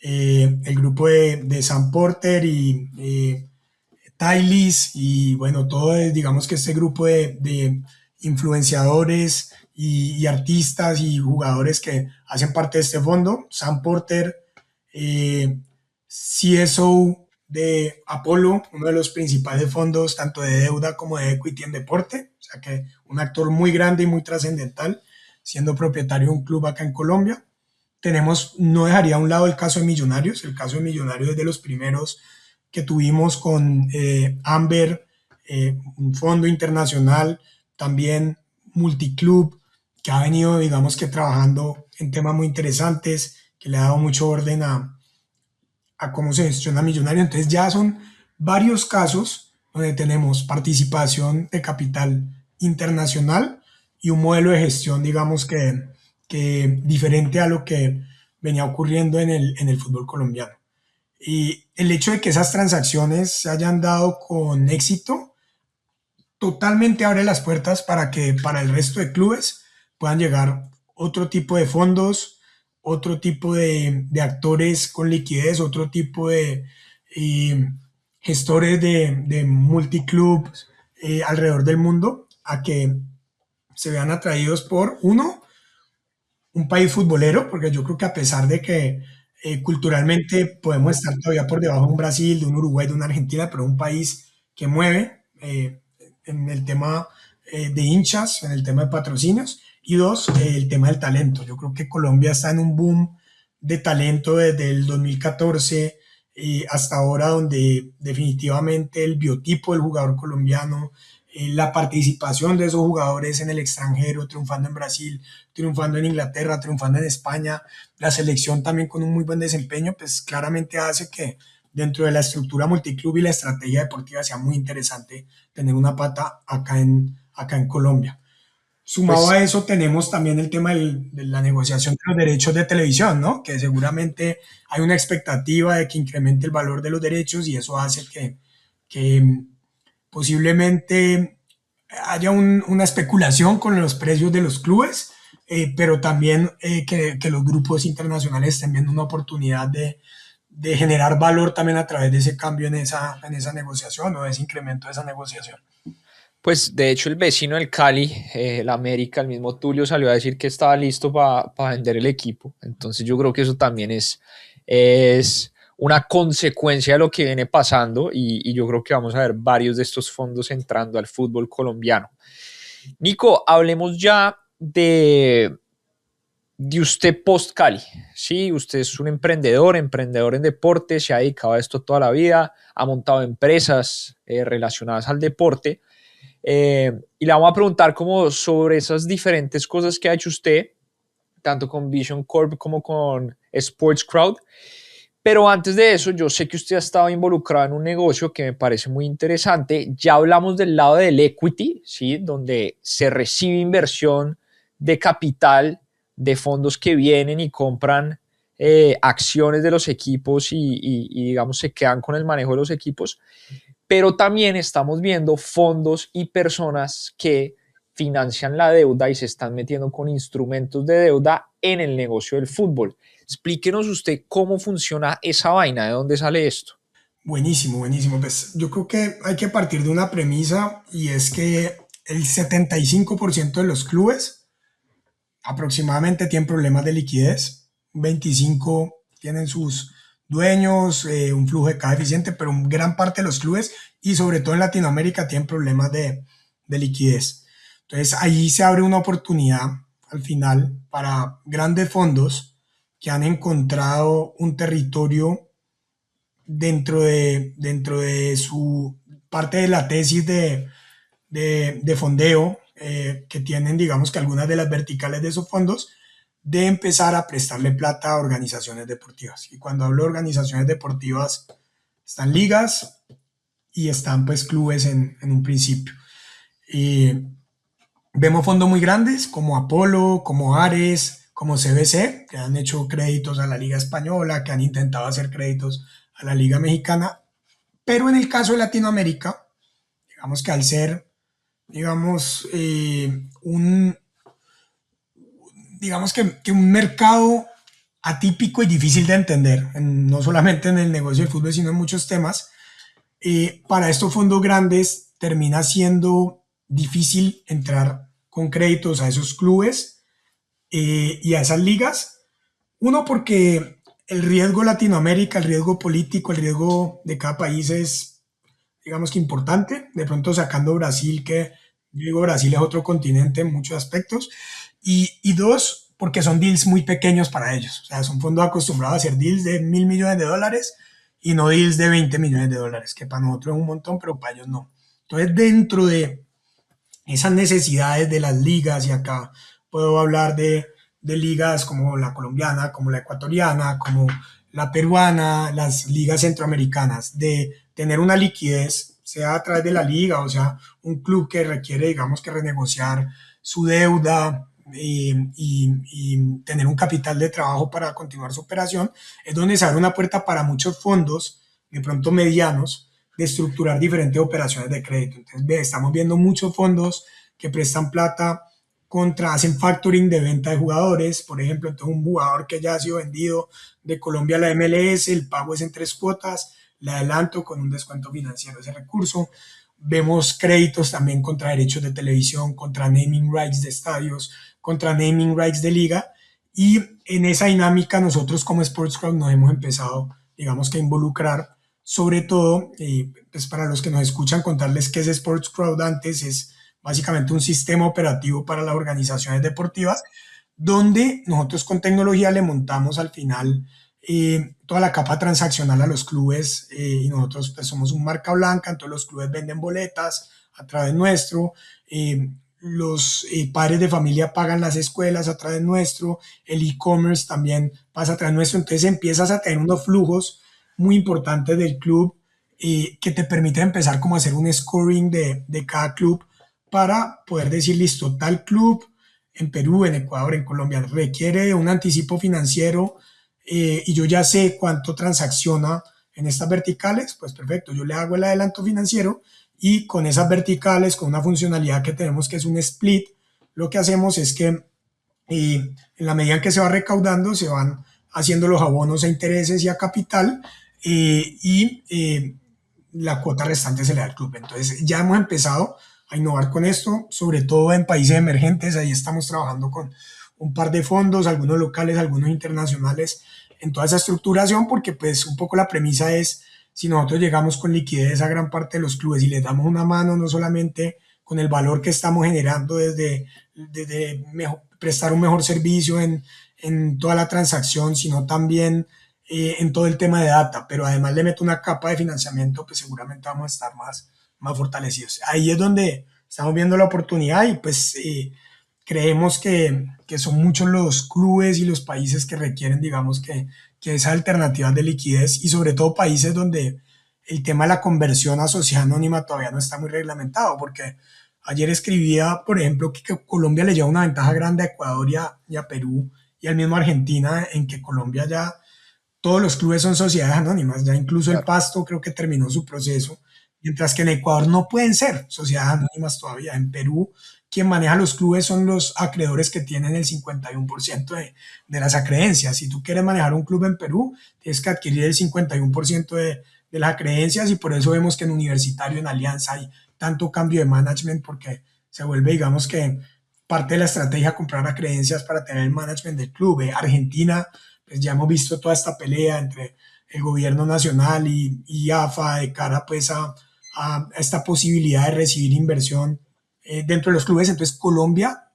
el grupo de Sam Porter y Tailis y bueno, todo digamos que este grupo de influenciadores y artistas y jugadores que hacen parte de este fondo. Sam Porter, eh, CSO de Apolo, uno de los principales fondos tanto de deuda como de equity en deporte, o sea que un actor muy grande y muy trascendental, siendo propietario de un club acá en Colombia. Tenemos, no dejaría a un lado el caso de Millonarios es de los primeros que tuvimos con Amber, un fondo internacional, también multiclub, que ha venido, digamos que trabajando en temas muy interesantes, que le ha dado mucho orden a cómo se gestiona Millonario. Entonces ya son varios casos donde tenemos participación de capital internacional y un modelo de gestión, digamos que diferente a lo que venía ocurriendo en el fútbol colombiano. Y el hecho de que esas transacciones se hayan dado con éxito totalmente abre las puertas para que para el resto de clubes puedan llegar otro tipo de fondos, otro tipo de actores con liquidez, otro tipo de eh, gestores de multiclubs alrededor del mundo a que se vean atraídos por, uno, un país futbolero, porque yo creo que a pesar de que culturalmente podemos estar todavía por debajo de un Brasil, de un Uruguay, de una Argentina, pero un país que mueve en el tema de hinchas, en el tema de patrocinios, y dos, el tema del talento. Yo creo que Colombia está en un boom de talento desde el 2014 hasta ahora, donde definitivamente el biotipo del jugador colombiano, la participación de esos jugadores en el extranjero, triunfando en Brasil, triunfando en Inglaterra, triunfando en España, la selección también con un muy buen desempeño, pues claramente hace que dentro de la estructura multiclub y la estrategia deportiva sea muy interesante tener una pata acá en Colombia. Sumado a Pues eso tenemos también el tema de la negociación de los derechos de televisión, ¿no? Que seguramente hay una expectativa de que incremente el valor de los derechos y eso hace que posiblemente haya una especulación con los precios de los clubes, pero también que los grupos internacionales estén viendo una oportunidad de generar valor también a través de ese cambio en esa negociación o de ese incremento de esa negociación. Pues de hecho el vecino del Cali, el América, el mismo Tulio salió a decir que estaba listo para vender el equipo. Entonces yo creo que eso también es una consecuencia de lo que viene pasando y yo creo que vamos a ver varios de estos fondos entrando al fútbol colombiano. Nico, hablemos ya de usted post Cali. Sí, usted es un emprendedor en deporte, se ha dedicado a esto toda la vida, ha montado empresas relacionadas al deporte. Y le vamos a preguntar como sobre esas diferentes cosas que ha hecho usted, tanto con Vision Corp como con Sports Crowd. Pero antes de eso, yo sé que usted ha estado involucrado en un negocio que me parece muy interesante. Ya hablamos del lado del equity, ¿sí? Donde se recibe inversión de capital de fondos que vienen y compran acciones de los equipos digamos, se quedan con el manejo de los equipos, pero también estamos viendo fondos y personas que financian la deuda y se están metiendo con instrumentos de deuda en el negocio del fútbol. Explíquenos usted cómo funciona esa vaina, de dónde sale esto. Buenísimo, buenísimo. Pues yo creo que hay que partir de una premisa y es que el 75% de los clubes aproximadamente tienen problemas de liquidez, 25 tienen sus dueños, un flujo de caja eficiente, pero gran parte de los clubes y sobre todo en Latinoamérica tienen problemas de liquidez. Entonces ahí se abre una oportunidad al final para grandes fondos que han encontrado un territorio dentro de su parte de la tesis de fondeo que tienen, digamos que algunas de las verticales de esos fondos, de empezar a prestarle plata a organizaciones deportivas. Y cuando hablo de organizaciones deportivas, están ligas y están pues clubes en un principio. Vemos fondos muy grandes como Apolo, como Ares, como CBC, que han hecho créditos a la Liga Española, que han intentado hacer créditos a la Liga Mexicana. Pero en el caso de Latinoamérica, digamos que al ser, digamos, que un mercado atípico y difícil de entender, no solamente en el negocio del fútbol, sino en muchos temas, para estos fondos grandes termina siendo difícil entrar con créditos a esos clubes y a esas ligas. Uno, porque el riesgo Latinoamérica, el riesgo político, el riesgo de cada país es, digamos que importante. De pronto sacando Brasil, que yo digo Brasil es otro continente en muchos aspectos. Y dos, porque son deals muy pequeños para ellos. O sea, son fondos acostumbrados a hacer deals de $1.000 millones y no deals de $20 millones, que para nosotros es un montón, pero para ellos no. Entonces, dentro de esas necesidades de las ligas, y acá puedo hablar de ligas como la colombiana, como la ecuatoriana, como la peruana, las ligas centroamericanas, de tener una liquidez, sea a través de la liga, o sea, un club que requiere, digamos, que renegociar su deuda y tener un capital de trabajo para continuar su operación, es donde se abre una puerta para muchos fondos, de pronto medianos, de estructurar diferentes operaciones de crédito. Entonces, estamos viendo muchos fondos que prestan plata hacen factoring de venta de jugadores, por ejemplo. Entonces, un jugador que ya ha sido vendido de Colombia a la MLS, el pago es en 3 cuotas, le adelanto con un descuento financiero ese recurso. Vemos créditos también contra derechos de televisión, contra naming rights de estadios, contra naming rights de liga, y en esa dinámica nosotros como SportsCrowd nos hemos empezado, digamos que a involucrar, sobre todo, pues para los que nos escuchan, contarles qué es SportsCrowd. Antes es básicamente un sistema operativo para las organizaciones deportivas, donde nosotros con tecnología le montamos al final toda la capa transaccional a los clubes, y nosotros pues somos un marca blanca, entonces los clubes venden boletas a través nuestro, los padres de familia pagan las escuelas a través nuestro, el e-commerce también pasa a través nuestro. Entonces empiezas a tener unos flujos muy importantes del club, que te permiten empezar como a hacer un scoring de cada club para poder decir, listo, tal club en Perú, en Ecuador, en Colombia requiere un anticipo financiero, y yo ya sé cuánto transacciona en estas verticales, pues perfecto, yo le hago el adelanto financiero y con esas verticales, con una funcionalidad que tenemos que es un split, lo que hacemos es que en la medida en que se va recaudando, se van haciendo los abonos a intereses y a capital, la cuota restante se le da al club. Entonces ya hemos empezado a innovar con esto, sobre todo en países emergentes. Ahí estamos trabajando con un par de fondos, algunos locales, algunos internacionales, en toda esa estructuración, porque pues un poco la premisa es, si nosotros llegamos con liquidez a gran parte de los clubes y les damos una mano, no solamente con el valor que estamos generando desde prestar un mejor servicio en toda la transacción, sino también en todo el tema de data, pero además le meto una capa de financiamiento, pues seguramente vamos a estar más fortalecidos. Ahí es donde estamos viendo la oportunidad, y pues creemos que son muchos los clubes y los países que requieren, digamos, que esas alternativas de liquidez, y sobre todo países donde el tema de la conversión a sociedad anónima todavía no está muy reglamentado, porque ayer escribía, por ejemplo, que Colombia le lleva una ventaja grande a Ecuador y a Perú y al mismo Argentina, en que Colombia ya todos los clubes son sociedades anónimas, ya incluso el Pasto creo que terminó su proceso, mientras que en Ecuador no pueden ser sociedades anónimas todavía. En Perú, quien maneja los clubes son los acreedores, que tienen el 51% de las acreencias. Si tú quieres manejar un club en Perú, tienes que adquirir el 51% de las acreencias, y por eso vemos que en Universitario, en Alianza, hay tanto cambio de management, porque se vuelve, digamos que, parte de la estrategia comprar acreencias para tener el management del club. Argentina, pues ya hemos visto toda esta pelea entre el gobierno nacional y AFA de cara pues a esta posibilidad de recibir inversión dentro de los clubes. Entonces Colombia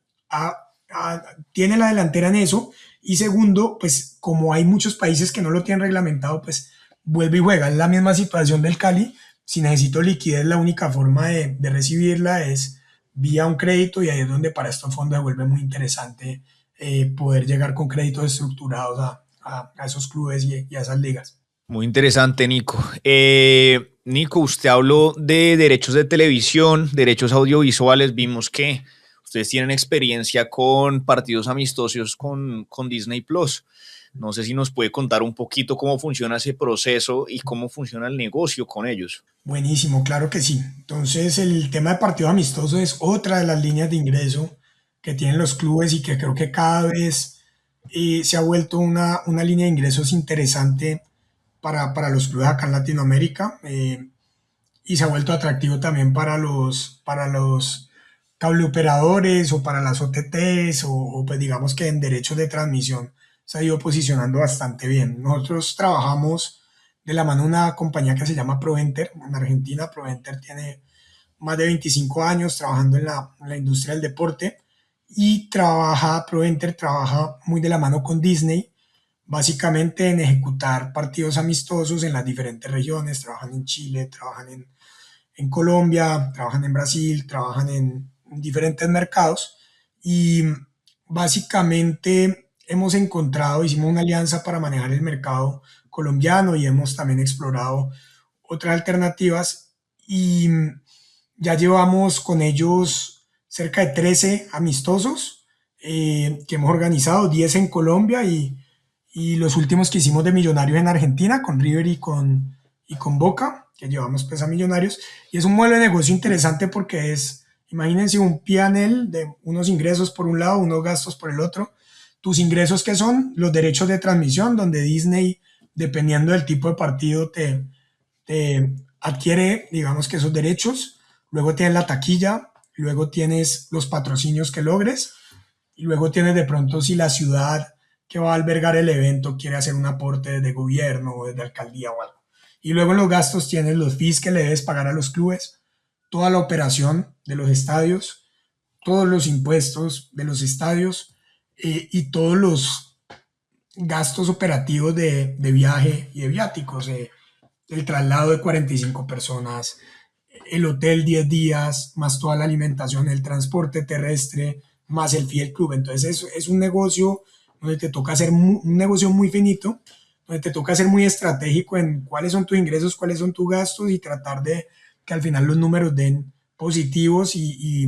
tiene la delantera en eso, y segundo, pues como hay muchos países que no lo tienen reglamentado, pues vuelve y juega. Es la misma situación del Cali. Si necesito liquidez, la única forma de recibirla es vía un crédito, y ahí es donde para estos fondos se vuelve muy interesante poder llegar con créditos estructurados a esos clubes y a esas ligas. Muy interesante, Nico. Nico, usted habló de derechos de televisión, derechos audiovisuales. Vimos que ustedes tienen experiencia con partidos amistosos con Disney Plus. No sé si nos puede contar un poquito cómo funciona ese proceso y cómo funciona el negocio con ellos. Buenísimo, claro que sí. Entonces, el tema de partido amistoso es otra de las líneas de ingreso que tienen los clubes y que creo que cada vez se ha vuelto una línea de ingresos interesante para los clubes acá en Latinoamérica, y se ha vuelto atractivo también para los cableoperadores o para las OTTs o pues digamos que en derechos de transmisión se ha ido posicionando bastante bien. Nosotros trabajamos de la mano de una compañía que se llama ProEnter en Argentina. ProEnter tiene más de 25 años trabajando en la industria del deporte y ProEnter trabaja muy de la mano con Disney, básicamente en ejecutar partidos amistosos en las diferentes regiones. Trabajan en Chile, trabajan en Colombia, trabajan en Brasil, trabajan en diferentes mercados y básicamente hicimos una alianza para manejar el mercado colombiano y hemos también explorado otras alternativas y ya llevamos con ellos cerca de 13 amistosos que hemos organizado, 10 en Colombia y los últimos que hicimos de Millonarios en Argentina, con River y con Boca, que llevamos pues a Millonarios. Y es un modelo de negocio interesante porque imagínense un P&L de unos ingresos por un lado, unos gastos por el otro. Tus ingresos, que son los derechos de transmisión, donde Disney, dependiendo del tipo de partido, te adquiere, digamos que esos derechos. Luego tienes la taquilla, luego tienes los patrocinios que logres y luego tienes de pronto si la ciudad que va a albergar el evento quiere hacer un aporte desde gobierno o desde alcaldía o algo. Y luego en los gastos tienes los fees que le debes pagar a los clubes, toda la operación de los estadios, todos los impuestos de los estadios y todos los gastos operativos de viaje y de viáticos, el traslado de 45 personas, el hotel 10 días, más toda la alimentación, el transporte terrestre, más el fee del club. Entonces es un negocio donde te toca hacer un negocio muy finito, donde te toca ser muy estratégico en cuáles son tus ingresos, cuáles son tus gastos y tratar de que al final los números den positivos y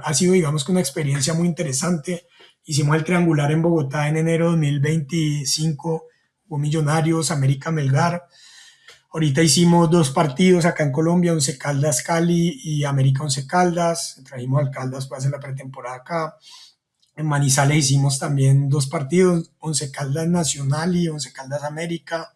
ha sido, digamos, que una experiencia muy interesante. Hicimos el triangular en Bogotá en enero de 2025, hubo Millonarios, América Melgar. Ahorita hicimos 2 partidos acá en Colombia, Once Caldas Cali y América Once Caldas. Trajimos al Caldas para hacer la pretemporada acá. En Manizales hicimos también 2 partidos, Once Caldas Nacional y Once Caldas América.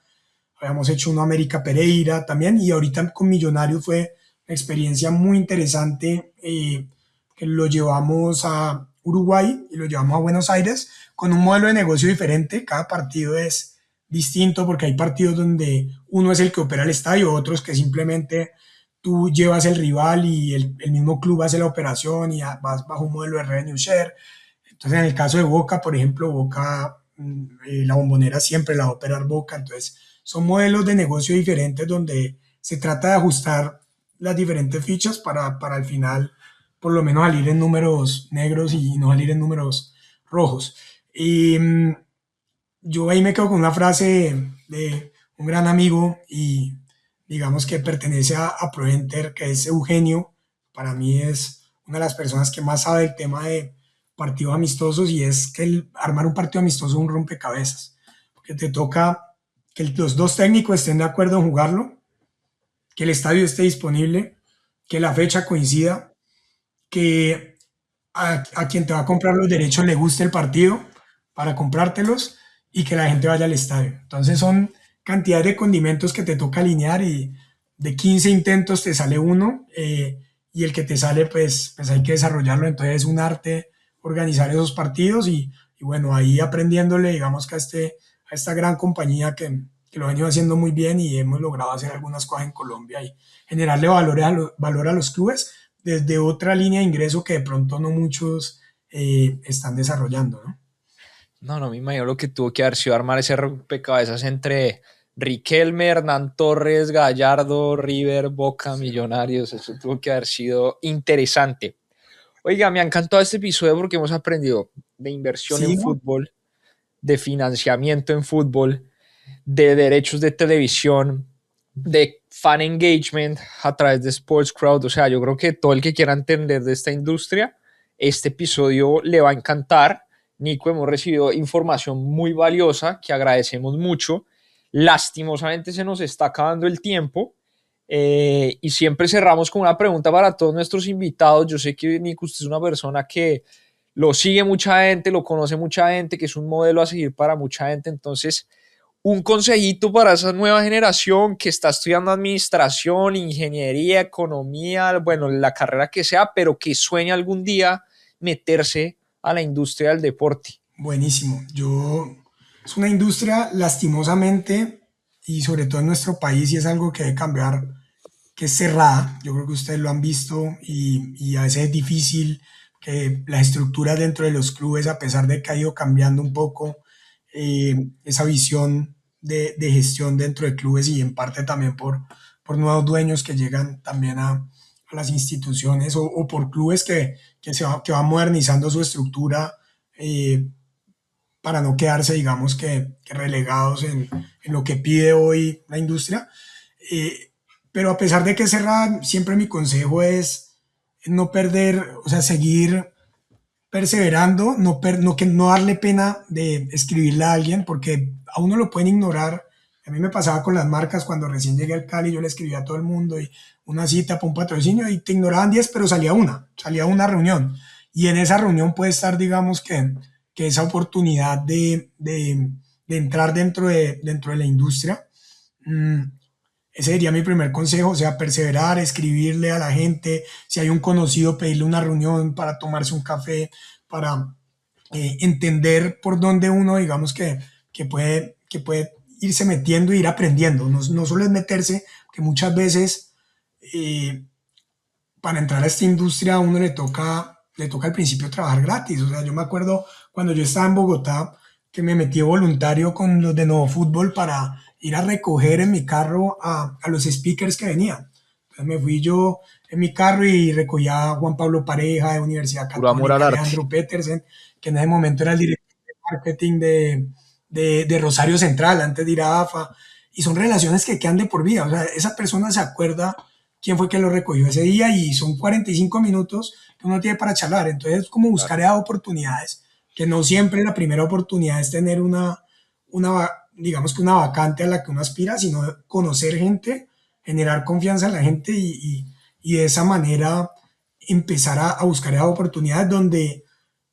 Habíamos hecho uno América Pereira también y ahorita con Millonarios fue una experiencia muy interesante, que lo llevamos a Uruguay y lo llevamos a Buenos Aires con un modelo de negocio diferente. Cada partido es distinto porque hay partidos donde uno es el que opera el estadio, otros que simplemente tú llevas el rival y el mismo club hace la operación y vas bajo un modelo de revenue share. Entonces, en el caso de Boca, por ejemplo, Boca, la Bombonera siempre la va a operar Boca. Entonces, son modelos de negocio diferentes donde se trata de ajustar las diferentes fichas para al final por lo menos salir en números negros y no salir en números rojos. Y yo ahí me quedo con una frase de un gran amigo y digamos que pertenece a ProEnter, que es Eugenio. Para mí es una de las personas que más sabe el tema de partidos amistosos y es que armar un partido amistoso es un rompecabezas, porque te toca que los dos técnicos estén de acuerdo en jugarlo, que el estadio esté disponible, que la fecha coincida, que a quien te va a comprar los derechos le guste el partido para comprártelos y que la gente vaya al estadio. Entonces son cantidad de condimentos que te toca alinear y de 15 intentos te sale uno, y el que te sale pues hay que desarrollarlo. Entonces es un arte organizar esos partidos y bueno, ahí aprendiéndole, digamos que a esta gran compañía que lo han ido haciendo muy bien y hemos logrado hacer algunas cosas en Colombia y generarle valor a los clubes desde otra línea de ingreso que de pronto no muchos están desarrollando, ¿no? No me imagino lo que tuvo que haber sido armar ese rompecabezas entre Riquelme, Hernán Torres, Gallardo, River, Boca, Millonarios. Eso tuvo que haber sido interesante. Oiga, me ha encantado este episodio porque hemos aprendido de inversión Sí, en fútbol, de financiamiento en fútbol, de derechos de televisión, de fan engagement a través de Sports Crowd. O sea, yo creo que todo el que quiera entender de esta industria, este episodio le va a encantar. Nico, hemos recibido información muy valiosa que agradecemos mucho. Lastimosamente se nos está acabando el tiempo. Y siempre cerramos con una pregunta para todos nuestros invitados. Yo sé que Nico, usted es una persona que lo sigue mucha gente, lo conoce mucha gente, que es un modelo a seguir para mucha gente. Entonces, un consejito para esa nueva generación que está estudiando administración, ingeniería, economía, bueno, la carrera que sea, pero que sueña algún día meterse a la industria del deporte. buenísimo. Es una industria lastimosamente y sobre todo en nuestro país y es algo que debe cambiar, que es cerrada. Yo creo que ustedes lo han visto y a veces es difícil que las estructuras dentro de los clubes, a pesar de que ha ido cambiando un poco esa visión de gestión dentro de clubes y en parte también por nuevos dueños que llegan también a las instituciones o por clubes que van modernizando su estructura eh, para no quedarse, digamos, que relegados en lo que pide hoy la industria. Eh, pero a pesar de que es cerrada, siempre mi consejo es no perder, o sea, seguir perseverando, no darle pena de escribirle a alguien, porque a uno lo pueden ignorar. A mí me pasaba con las marcas cuando recién llegué al Cali, yo le escribía a todo el mundo y una cita para un patrocinio y te ignoraban 10, pero salía una reunión. Y en esa reunión puede estar, digamos, que esa oportunidad de entrar dentro de la industria. Mm, Ese sería mi primer consejo, o sea, perseverar, escribirle a la gente, si hay un conocido, pedirle una reunión para tomarse un café, para entender por dónde uno, digamos, que puede irse metiendo e ir aprendiendo. No, no solo es meterse, que muchas veces eh, para entrar a esta industria a uno le toca al principio trabajar gratis. O sea, yo me acuerdo cuando yo estaba en Bogotá que me metí voluntario con los de Nuevo Fútbol para ir a recoger en mi carro a los speakers que venían. Entonces me fui yo en mi carro y recogía a Juan Pablo Pareja de Universidad Puro amor al Católica, arte. Alejandro Petersen, que en ese momento era el director de marketing de Rosario Central, antes de ir a AFA. Y son relaciones que quedan de por vida. O sea, esa persona se acuerda quién fue que lo recogió ese día y son 45 minutos que uno tiene para charlar. Entonces es como Claro. buscar esas oportunidades, que no siempre la primera oportunidad es tener digamos que una vacante a la que uno aspira, sino conocer gente, generar confianza en la gente y de esa manera empezar a buscar esas oportunidades donde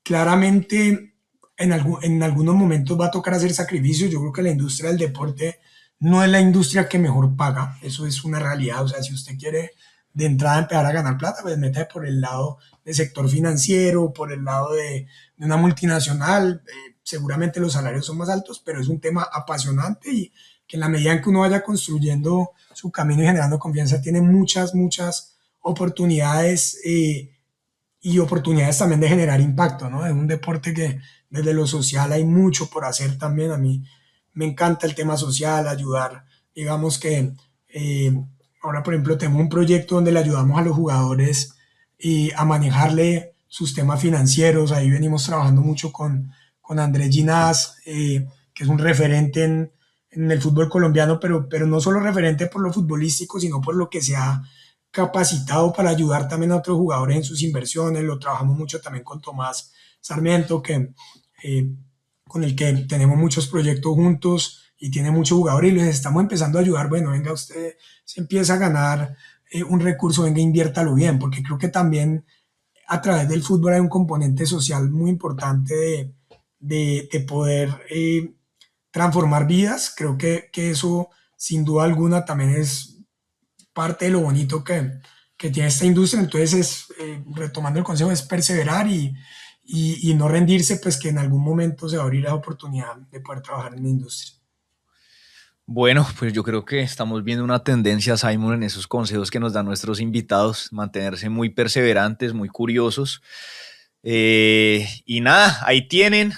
claramente en algunos momentos va a tocar hacer sacrificios. Yo creo que la industria del deporte no es la industria que mejor paga, eso es una realidad. O sea, si usted quiere de entrada empezar a ganar plata, pues mete por el lado del sector financiero, por el lado de una multinacional. Seguramente los salarios son más altos, pero es un tema apasionante y que en la medida en que uno vaya construyendo su camino y generando confianza, tiene muchas oportunidades y oportunidades también de generar impacto, ¿no? Es un deporte que desde lo social hay mucho por hacer también. A mí me encanta el tema social, ayudar. Digamos que ahora, por ejemplo, tenemos un proyecto donde le ayudamos a los jugadores a manejarle sus temas financieros. Ahí venimos trabajando mucho con Andrés Ginás, que es un referente en el fútbol colombiano, pero no solo referente por lo futbolístico, sino por lo que se ha capacitado para ayudar también a otros jugadores en sus inversiones. Lo trabajamos mucho también con Tomás Sarmiento, eh, con el que tenemos muchos proyectos juntos y tiene muchos jugadores y les estamos empezando a ayudar. Bueno, venga, usted se empieza a ganar un recurso, venga, inviértalo bien, porque creo que también a través del fútbol hay un componente social muy importante de poder transformar vidas. Creo que eso, sin duda alguna, también es parte de lo bonito que tiene esta industria. Entonces, retomando el consejo, es perseverar y no rendirse, pues que en algún momento se va a abrir la oportunidad de poder trabajar en la industria. Bueno, pues yo creo que estamos viendo una tendencia, Simon, en esos consejos que nos dan nuestros invitados, mantenerse muy perseverantes, muy curiosos. Y nada, ahí tienen.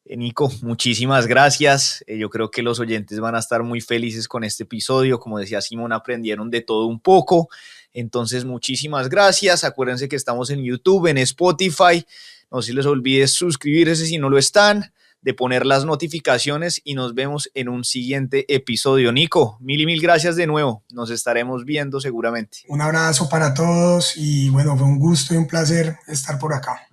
Nico, muchísimas gracias. Yo creo que los oyentes van a estar muy felices con este episodio. Como decía Simón, aprendieron de todo un poco. Entonces, muchísimas gracias. Acuérdense que estamos en YouTube, en Spotify. No se les olvide suscribirse si no lo están, de poner las notificaciones y nos vemos en un siguiente episodio. Nico, mil y mil gracias de nuevo. Nos estaremos viendo seguramente. Un abrazo para todos y bueno, fue un gusto y un placer estar por acá.